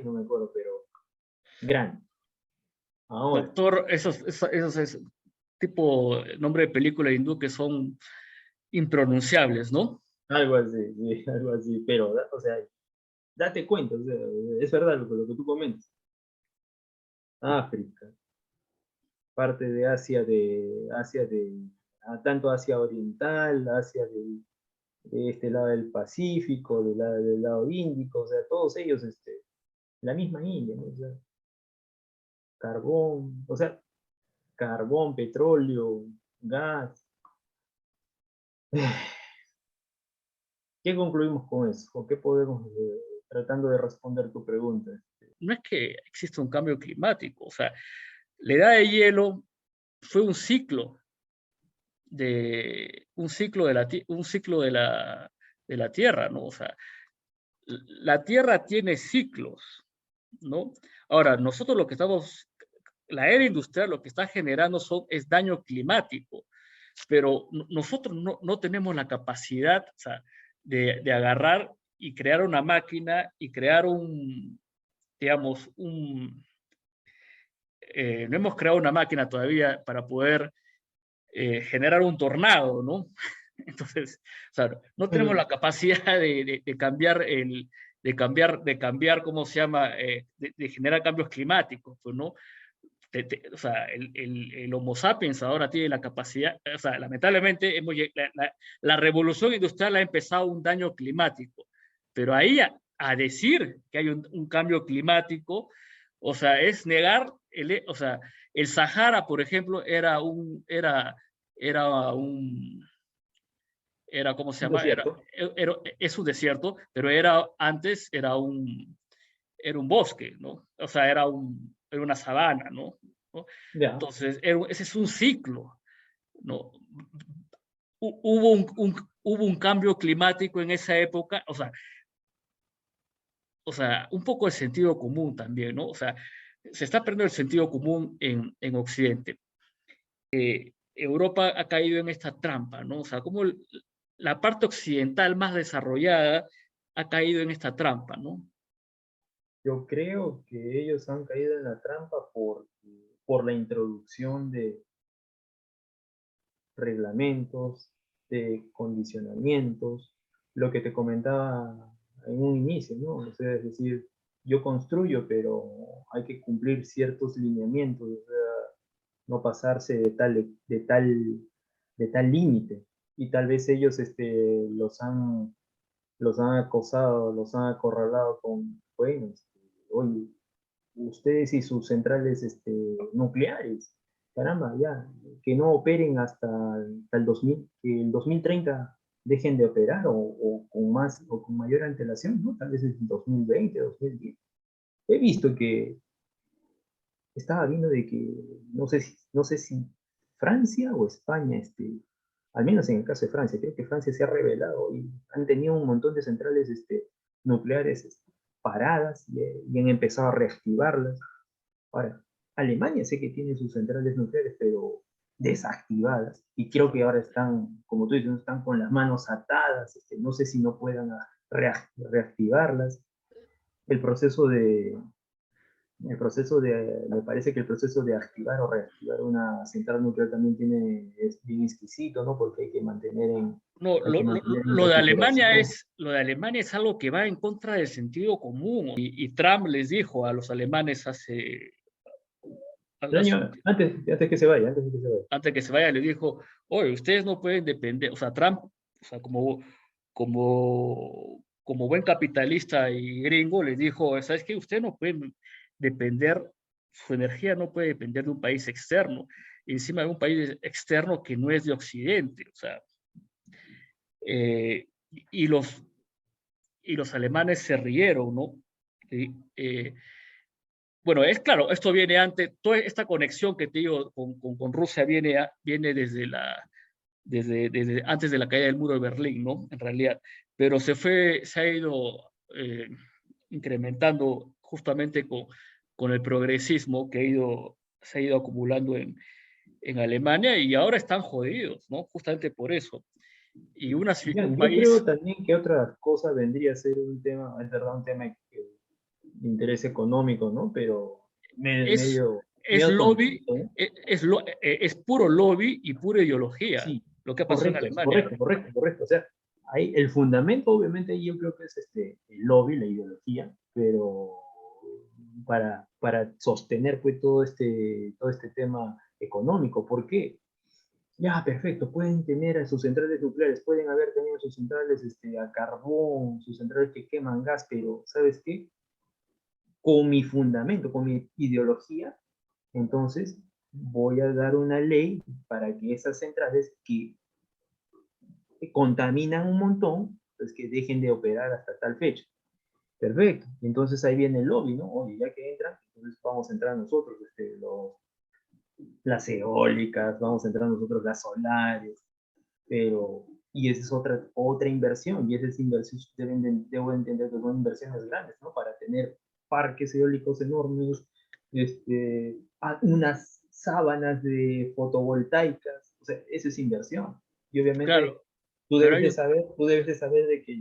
no me acuerdo, pero grande. Ahora,
Doctor, tipo nombre de película hindú que son impronunciables, ¿no?
Algo así, sí, algo así, pero, o sea, date cuenta, o sea, es verdad lo que tú comentas. África, parte de tanto Asia Oriental, de este lado del Pacífico, del lado Índico, o sea, todos ellos, la misma India, ¿no? O sea, carbón, o sea, carbón, petróleo, gas. ¿Qué concluimos con eso? ¿O qué podemos, tratando de responder tu pregunta?
No es que exista un cambio climático, o sea, la edad de hielo fue un ciclo de la Tierra, ¿no? O sea, la Tierra tiene ciclos, ¿no? Ahora, nosotros lo que estamos, la era industrial lo que está generando es daño climático, pero nosotros no tenemos la capacidad, o sea, de agarrar y crear una máquina y crear digamos, no hemos creado una máquina todavía para poder generar un tornado, ¿no? Entonces, o sea, no tenemos la capacidad de cambiar de cambiar, ¿cómo se llama? De generar cambios climáticos, pues, ¿no? O sea, el Homo sapiens ahora tiene la capacidad, o sea, lamentablemente la revolución industrial ha empezado un daño climático, pero ahí a decir que hay un cambio climático, o sea, es negar, o sea, el Sahara, por ejemplo, era un, ¿cómo se
Un
llama?
desierto.
Es un desierto, pero antes era un bosque, ¿no? O sea, era una sabana, ¿no? ¿No?
Ya.
Entonces, ese es un ciclo, ¿no? Hubo un cambio climático en esa época, o sea, un poco el sentido común también, ¿no? O sea, se está perdiendo el sentido común en Occidente. Europa ha caído en esta trampa, ¿no? O sea, como la parte occidental más desarrollada ha caído en esta trampa, ¿no?
Yo creo que ellos han caído en la trampa por la introducción de reglamentos, de condicionamientos, lo que te comentaba en un inicio, ¿no? O sea, es decir, yo construyo, pero hay que cumplir ciertos lineamientos, o sea, no pasarse de tal límite. Y tal vez ellos los han acosado, los han acorralado con, bueno, oye, ustedes y sus centrales nucleares, caramba, ya, que no operen hasta el 2000, que el 2030 dejen de operar o con mayor antelación, ¿no? Tal vez en 2020, 2010. He visto que estaba viendo de que no sé si Francia o España, al menos en el caso de Francia, creo que Francia se ha revelado y han tenido un montón de centrales nucleares paradas y han empezado a reactivarlas. Ahora, Alemania sé que tiene sus centrales nucleares, pero desactivadas. Y creo que ahora están, como tú dices, están con las manos atadas. No sé si no puedan reactivarlas. El proceso de, me parece que el proceso de activar o reactivar una central nuclear también es bien exquisito, ¿no? Porque
No,
hay que mantener en recuperación.
Lo de Alemania es algo que va en contra del sentido común. Y Trump les dijo a los alemanes
Antes de que se vaya.
antes que se vaya, les dijo, oye, ustedes no pueden depender, o sea, Trump, o sea, como buen capitalista y gringo, les dijo, ¿sabes qué? Ustedes no pueden depender, su energía no puede depender de un país externo, encima de un país externo que no es de Occidente, o sea, eh, y y los alemanes se rieron, ¿no? Eh, bueno, es claro, esto viene antes, toda esta conexión que te digo con Rusia viene desde antes de la caída del muro de Berlín, ¿no? En realidad, pero se ha ido incrementando justamente con el progresismo se ha ido acumulando en Alemania y ahora están jodidos, ¿no? Justamente por eso. Y
Ya,
un
yo creo
país
también que otra cosa vendría a ser un tema, es verdad, un tema de interés económico, ¿no? Pero
es,
medio.
es
medio
lobby,
tontito, ¿no?
es puro lobby y pura ideología,
Sí,
lo que pasó en
correcto,
Alemania.
correcto, correcto, correcto. O sea, hay el fundamento, obviamente, yo creo que es el lobby, la ideología, pero para sostener pues, todo este tema económico. ¿Por qué? Ya, perfecto, pueden tener a sus centrales nucleares, pueden haber tenido sus centrales a carbón, sus centrales que queman gas, pero ¿sabes qué? Con mi fundamento, con mi ideología, entonces voy a dar una ley para que esas centrales que contaminan un montón, pues que dejen de operar hasta tal fecha. Perfecto. Entonces ahí viene el lobby, ¿no? Oye, ya que entran, entonces vamos a entrar nosotros, las eólicas, vamos a entrar nosotros las solares, pero, y esa es otra inversión, y esas inversiones debo entender que son inversiones grandes, ¿no? Para tener parques eólicos enormes, unas sábanas de fotovoltaicas, o sea, eso es inversión. Y obviamente
Claro, pero hay un,
tú debes de saber de que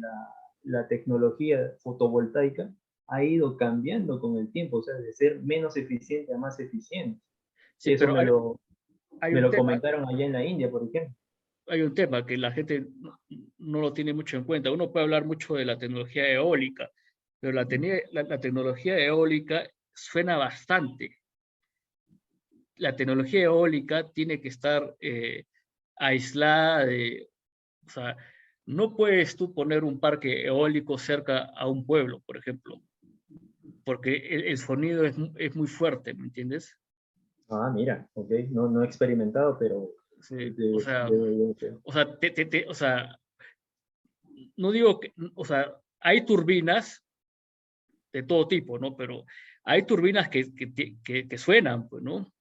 la tecnología fotovoltaica ha ido cambiando con el tiempo, o sea, de ser menos eficiente a más eficiente.
sí,
Eso
pero hay
me
un
lo
tema,
comentaron allá en la India, por ejemplo.
hay un tema que la gente no lo tiene mucho en cuenta. Uno puede hablar mucho de la tecnología eólica, pero la tecnología eólica suena bastante. La tecnología eólica tiene que estar aislada de, o sea, no puedes tú poner un parque eólico cerca a un pueblo, por ejemplo, porque el sonido es muy fuerte, ¿me entiendes?
Ah, mira, ok, no, no he experimentado, pero
Sí,
debe ser.
o sea, no digo que, o sea, hay turbinas de todo tipo, ¿no? Pero hay turbinas que suenan, pues, ¿no?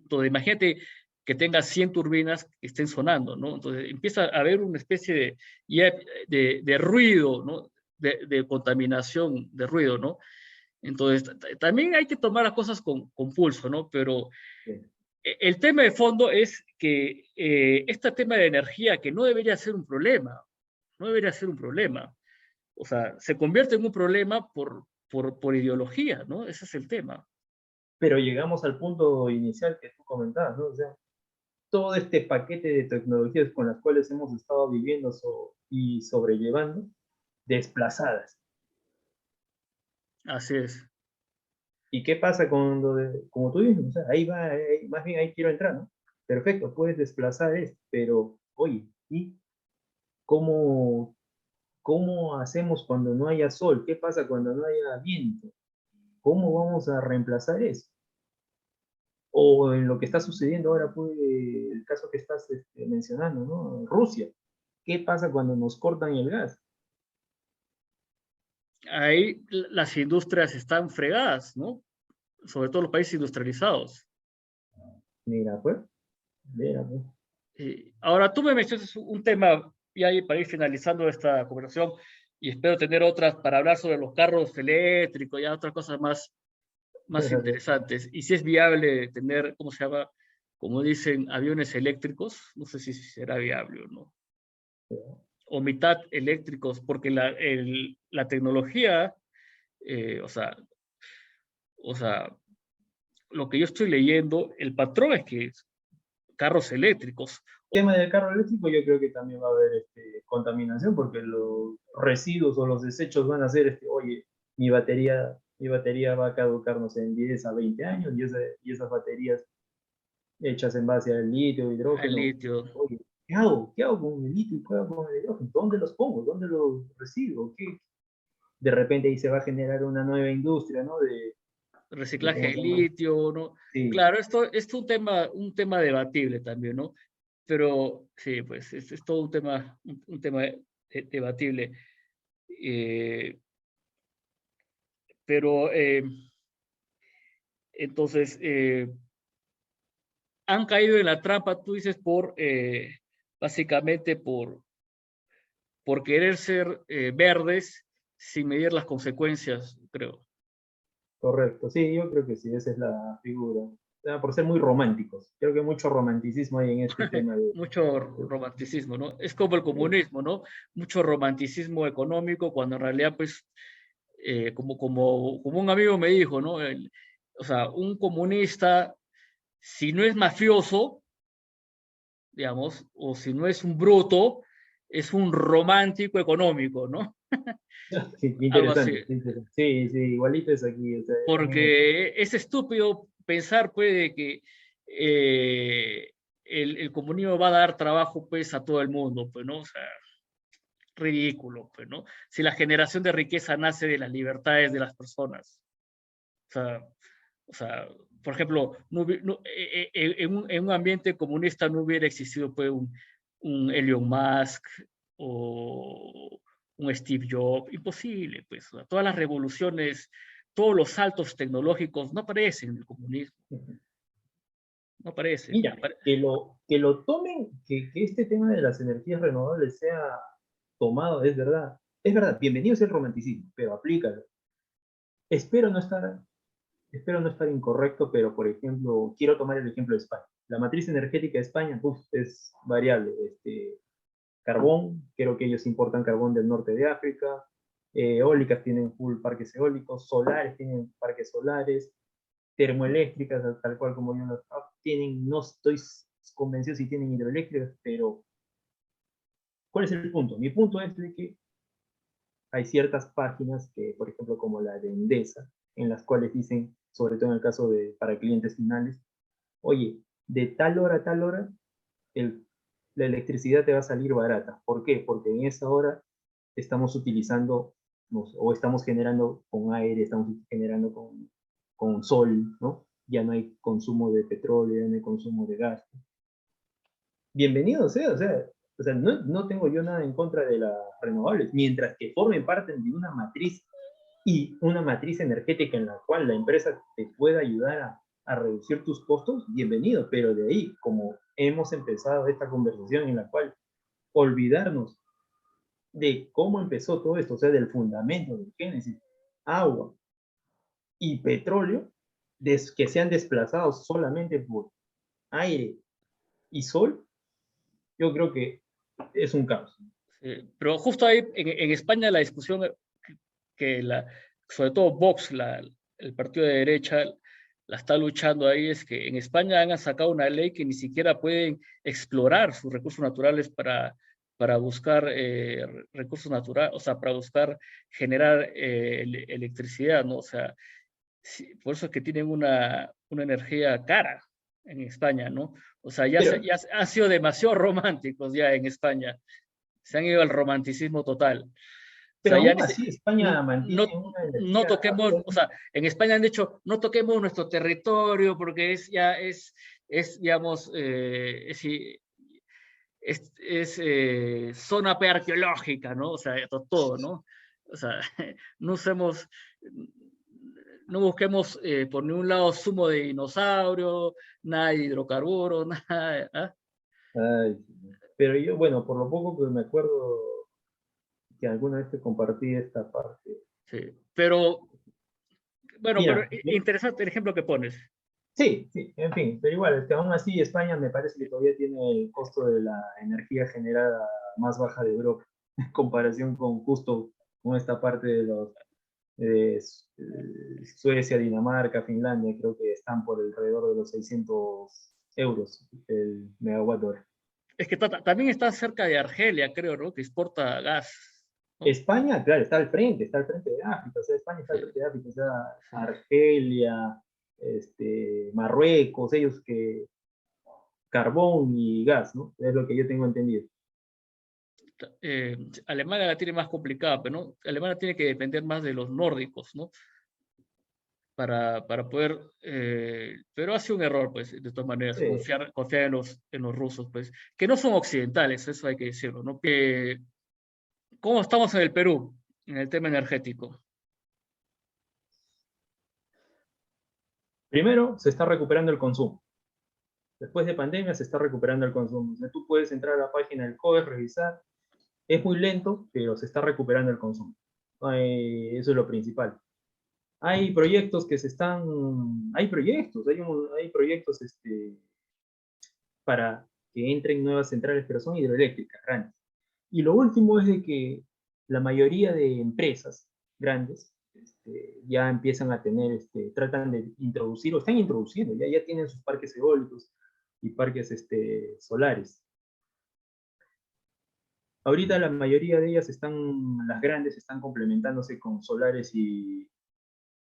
Entonces, imagínate que tengas 100 turbinas que estén sonando, ¿no? Entonces, empieza a haber una especie de ruido, ¿no? De contaminación, de ruido, ¿no? Entonces, también hay que tomar las cosas con pulso, ¿no? Pero
Sí.
el tema de fondo es que este tema de energía, que no debería ser un problema, no debería ser un problema. O sea, se convierte en un problema por ideología, ¿no? Ese es el tema.
Pero llegamos al punto inicial que tú comentabas, ¿no? O sea, todo este paquete de tecnologías con las cuales hemos estado viviendo y sobrellevando, desplazadas.
Así es.
¿Y qué pasa cuando, como tú dices, o sea, ahí va, más bien ahí quiero entrar, ¿no? Perfecto, puedes desplazar esto, pero oye, ¿y cómo, cómo hacemos cuando no haya sol? ¿Qué pasa cuando no haya viento? ¿Cómo vamos a reemplazar eso? O en lo que está sucediendo ahora, pues, el caso que estás mencionando, ¿no? Rusia. ¿Qué pasa cuando nos cortan el gas?
Ahí las industrias están fregadas, ¿no? Sobre todo los países industrializados.
Mira, pues, mira, pues.
Ahora, tú me mencionas un tema, y ahí para ir finalizando esta conversación, y espero tener otras para hablar sobre los carros eléctricos, y otras cosas más interesantes. Y si es viable tener, ¿cómo se llama? Como dicen, aviones eléctricos, no sé si será viable o no. O mitad eléctricos, porque la tecnología, eh, o sea, o sea, lo que yo estoy leyendo, el patrón es que carros eléctricos.
El tema del carro eléctrico yo creo que también va a haber contaminación porque los residuos o los desechos van a ser, oye, mi batería va a caducar, no sé, en 10 a 20 años y esas baterías hechas en base al litio,
Al
hidrógeno,
litio.
oye, ¿qué hago? ¿Qué hago con el litio y qué hago con el hidrógeno? ¿Dónde los pongo? ¿Dónde los residuo? ¿Qué? De repente ahí se va a generar una nueva industria, ¿no?
Reciclaje
¿cómo
de
se llama?
litio, ¿no?
Sí,
Claro, esto es un tema debatible también, ¿no? Pero sí, pues es todo un tema debatible. Eh, pero entonces, han caído en la trampa, tú dices, básicamente por querer ser verdes sin medir las consecuencias, creo.
correcto. Sí, yo creo que sí, esa es la figura. O sea, por ser muy románticos. Creo que mucho romanticismo hay en este tema
Mucho romanticismo, ¿no? Es como el comunismo, ¿no? Mucho romanticismo económico, cuando en realidad, pues, como un amigo me dijo, ¿no? o sea, un comunista, si no es mafioso, digamos, o si no es un bruto, es un romántico económico, ¿no?
Sí, qué
Algo así.
interesante, qué interesante. Sí, sí, igualito es aquí. O sea, a mí
Porque es estúpido pensar, pues, de que el comunismo va a dar trabajo, pues, a todo el mundo, pues, ¿no? O sea, ridículo, pues, ¿no? Si la generación de riqueza nace de las libertades de las personas. O sea, o sea por ejemplo, en un ambiente comunista no hubiera existido, pues, un Elon Musk o un Steve Jobs. Imposible, pues. O sea, todas las revoluciones, todos los saltos tecnológicos no aparecen en el comunismo. No aparecen.
Mira, que lo tomen, que este tema de las energías renovables sea tomado, es verdad. Es verdad, bienvenido sea el romanticismo, pero aplícalo. Espero no estar, espero no estar incorrecto, pero por ejemplo, quiero tomar el ejemplo de España. La matriz energética de España, es variable. Carbón, creo que ellos importan carbón del norte de África, eólicas tienen full parques eólicos, solares tienen parques solares, termoeléctricas, tal cual como yo las tienen, no estoy convencido si tienen hidroeléctricas, pero ¿cuál es el punto? Mi punto es de que hay ciertas páginas que, por ejemplo, como la de Endesa, en las cuales dicen, sobre todo en el caso de para clientes finales, oye, de tal hora a tal hora, el, la electricidad te va a salir barata. ¿Por qué? Porque en esa hora estamos utilizando o estamos generando con aire, estamos generando con sol, ¿no? Ya no hay consumo de petróleo, ya no hay consumo de gas. Bienvenido sea, o sea no tengo yo nada en contra de las renovables, mientras que formen parte de una matriz y una matriz energética en la cual la empresa te pueda ayudar a reducir tus costos, bienvenido, pero de ahí, como hemos empezado esta conversación en la cual olvidarnos de cómo empezó todo esto, o sea, del fundamento, del génesis, agua y petróleo, que sean desplazados solamente por aire y sol, yo creo que es un caos.
Pero justo ahí en España la discusión que sobre todo Vox, el partido de derecha, la está luchando ahí, es que en España han sacado una ley que ni siquiera pueden explorar sus recursos naturales para buscar recursos naturales, o sea, para buscar generar electricidad, ¿no? O sea, sí, por eso es que tienen una energía cara en España, ¿no? O sea,
Pero,
ya han sido demasiado románticos ya en España, se han ido al romanticismo total. O
pero
sea, ya
aún así España mantiene una
no
energía
toquemos, o
actualmente.
sea, en España han dicho, no toquemos nuestro territorio porque digamos, zona arqueológica, ¿no? O sea, todo, ¿no? O sea, no usemos, no busquemos por ningún lado zumo de dinosaurio, nada de hidrocarburos, nada, ¿ah?
Ay, pero yo, bueno, por lo poco que me acuerdo que alguna vez te compartí esta parte.
Sí. Pero, bueno, pero
Mira,
interesante el ejemplo que pones.
sí, sí, en fin, pero igual, aún así España me parece que todavía tiene el costo de la energía generada más baja de Europa, en comparación con justo con esta parte de los de Suecia, Dinamarca, Finlandia, creo que están por alrededor de los 600 euros el megawatt hora.
Es que también está cerca de Argelia, creo, ¿no? Que exporta gas, ¿no?
España, claro, está al frente de África, o sea, España está
Sí,
al frente de África, o sea,
sí.
Argelia, Marruecos, ellos que carbón y gas, ¿no? Es lo que yo tengo entendido.
Alemania la tiene más complicada, pero ¿no? Alemania tiene que depender más de los nórdicos, ¿no? Para poder, pero hace un error, pues, de todas maneras,
Sí.
confiar en los rusos, pues, que no son occidentales, eso hay que decirlo, ¿no? ¿Cómo estamos en el Perú en el tema energético?
Primero, se está recuperando el consumo. Después de pandemia se está recuperando el consumo. O sea, tú puedes entrar a la página del COE, revisar. Es muy lento, pero se está recuperando el consumo. Eso es lo principal. Hay proyectos que se están, hay proyectos para que entren nuevas centrales, pero son hidroeléctricas grandes. Y lo último es de que la mayoría de empresas grandes ya empiezan a tener, tratan de introducir, o están introduciendo, ya tienen sus parques eólicos y parques solares. Ahorita la mayoría de ellas las grandes están complementándose con solares y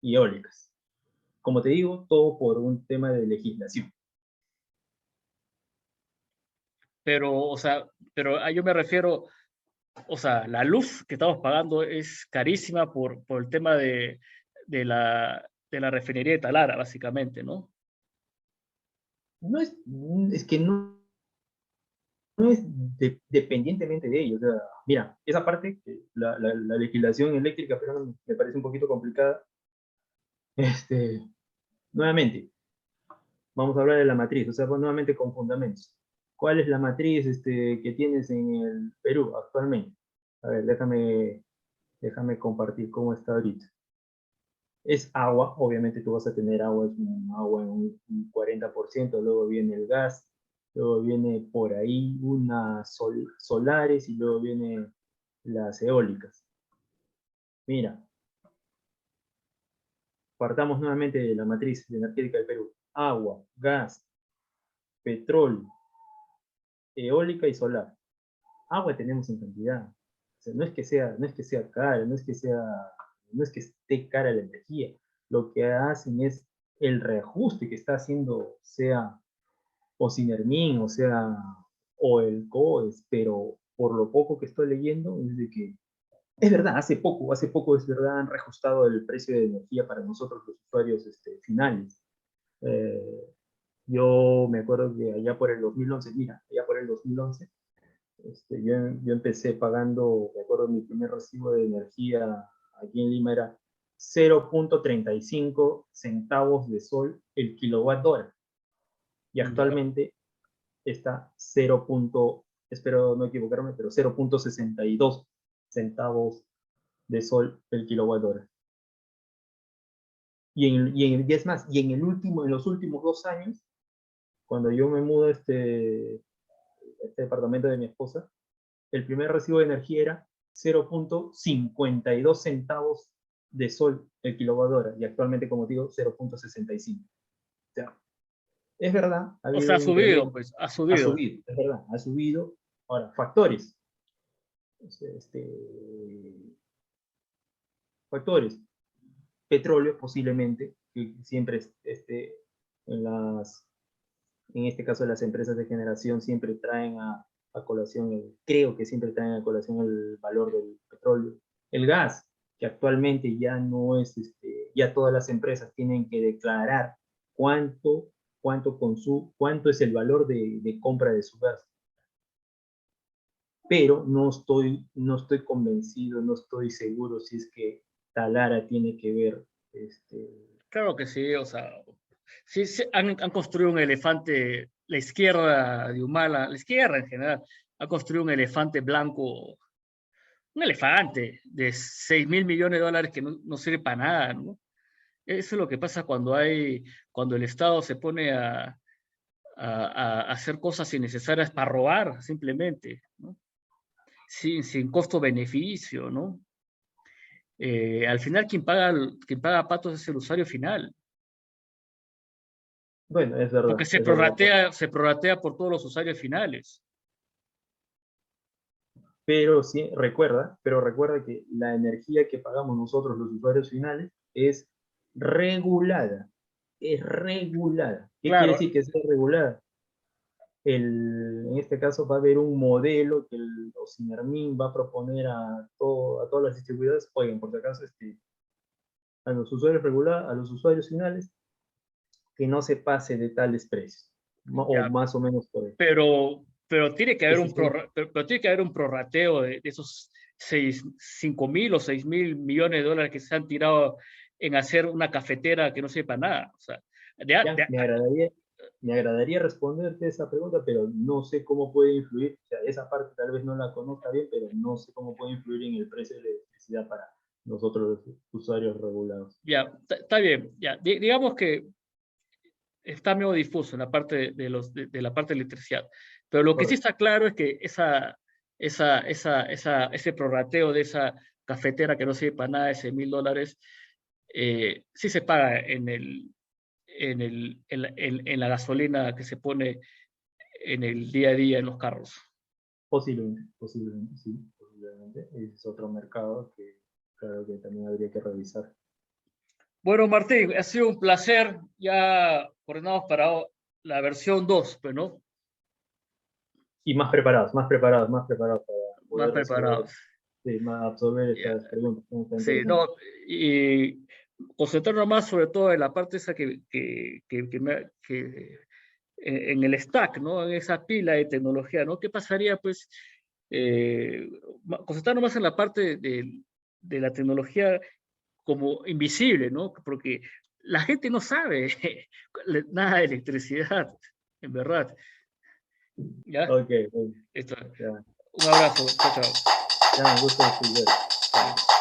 eólicas. Como te digo, todo por un tema de legislación.
Pero, o sea, yo me refiero, o sea, la luz que estamos pagando es carísima por el tema de la refinería de Talara, básicamente, ¿no?
No es que no es dependientemente de ello. O sea, mira, esa parte, la legislación eléctrica pero me parece un poquito complicada. Nuevamente, vamos a hablar de la matriz, o sea, pues, nuevamente con fundamentos. ¿Cuál es la matriz que tienes en el Perú actualmente? A ver, déjame compartir cómo está ahorita. Es agua, obviamente tú vas a tener agua, es un agua en un 40%, luego viene el gas, luego viene por ahí unas solares y luego viene las eólicas. Mira, partamos nuevamente de la matriz energética del Perú. Agua, gas, petróleo, eólica y solar. Agua tenemos en cantidad. O sea, no es que sea cara, no es que esté cara la energía. Lo que hacen es el reajuste que está haciendo, sea o Sinermin, o el COES, pero por lo poco que estoy leyendo, es de que es verdad, hace poco es verdad, han reajustado el precio de energía para nosotros los usuarios finales. Eh, yo me acuerdo que allá por el 2011, mira, allá por el 2011, yo empecé pagando, me acuerdo, mi primer recibo de energía aquí en Lima era 0.35 centavos de sol el kilowatt hora. Y
Ya.
actualmente está espero no equivocarme, pero 0.62 centavos de sol el kilowatt hora. Y es más, en los últimos 2 años, cuando yo me mudo a este departamento de mi esposa, el primer recibo de energía era 0.52 centavos de sol el kilowatt hora, y actualmente, como digo, 0.65. O sea, es verdad, ha
O sea,
habido
ha
un
subido,
incremento,
pues, ha
ha
subido.
subido, es verdad, ha subido. Ahora, factores. Este, factores. Petróleo, posiblemente, que siempre en en este caso las empresas de generación siempre traen a colación, creo que siempre traen a colación el valor del petróleo. El gas, que actualmente ya no es, ya todas las empresas tienen que declarar cuánto es el valor de compra de su gas. Pero no estoy convencido, no estoy seguro si es que Talara tiene que ver.
Claro que sí, o sea, sí, han construido un elefante, la izquierda de Humala, la izquierda en general, ha construido un elefante blanco, un elefante de 6.000 millones de dólares que no sirve para nada, ¿no? Eso es lo que pasa cuando el Estado se pone a hacer cosas innecesarias para robar, simplemente, ¿no? Sin costo-beneficio, ¿no? Al final, quien paga patos es el usuario final,
Bueno,
porque se
es verdad.
prorratea por todos los usuarios finales.
Pero sí, recuerda que la energía que pagamos nosotros los usuarios finales es regulada. Es regulada. ¿Qué quiere
Claro,
decir que es regulada? En este caso va a haber un modelo que el Ocinermin va a proponer a todas las distribuidoras. Oigan, por si acaso, a los usuarios regulados, a los usuarios finales, que no se pase de tales precios, o
ya,
más o menos por ahí.
pero tiene que haber
Ese es el,
pero tiene que haber un prorrateo de esos 5.000 o 6.000 millones de dólares que se han tirado en hacer una cafetera que no sepa nada. O sea,
ya, me agradaría responderte esa pregunta, pero no sé cómo puede influir, o sea, esa parte tal vez no la conozca bien, pero no sé cómo puede influir en el precio de la electricidad para nosotros los usuarios regulados.
ya, está bien. Ya. Digamos que está medio difuso en la parte de la parte de electricidad. Pero lo que sí
Correcto.
está claro es que ese prorrateo de esa cafetera que no sirve para nada, ese $1.000, sí se paga en la gasolina que se pone en el día a día en los carros.
Posiblemente, sí, posiblemente. Ese es otro mercado que claro que también habría que revisar.
Bueno, Martín, ha sido un placer. Ya coordinamos para la versión 2, pues, ¿no?
Y más preparados para
Más
poder resolver,
preparados.
sí, más absorber
Ya.
estas preguntas que están
Sí,
interesantes.
no, y concentrarnos más sobre todo en la parte esa que en el stack, ¿no? En esa pila de tecnología, ¿no? ¿Qué pasaría, pues, concentrarnos más en la parte de la tecnología como invisible, ¿no? Porque la gente no sabe nada de electricidad, en verdad. ¿Ya?
Ok, bueno,
Esto.
ya,
Un abrazo. Chao, chao.
ya, un gusto, Silver. Chao.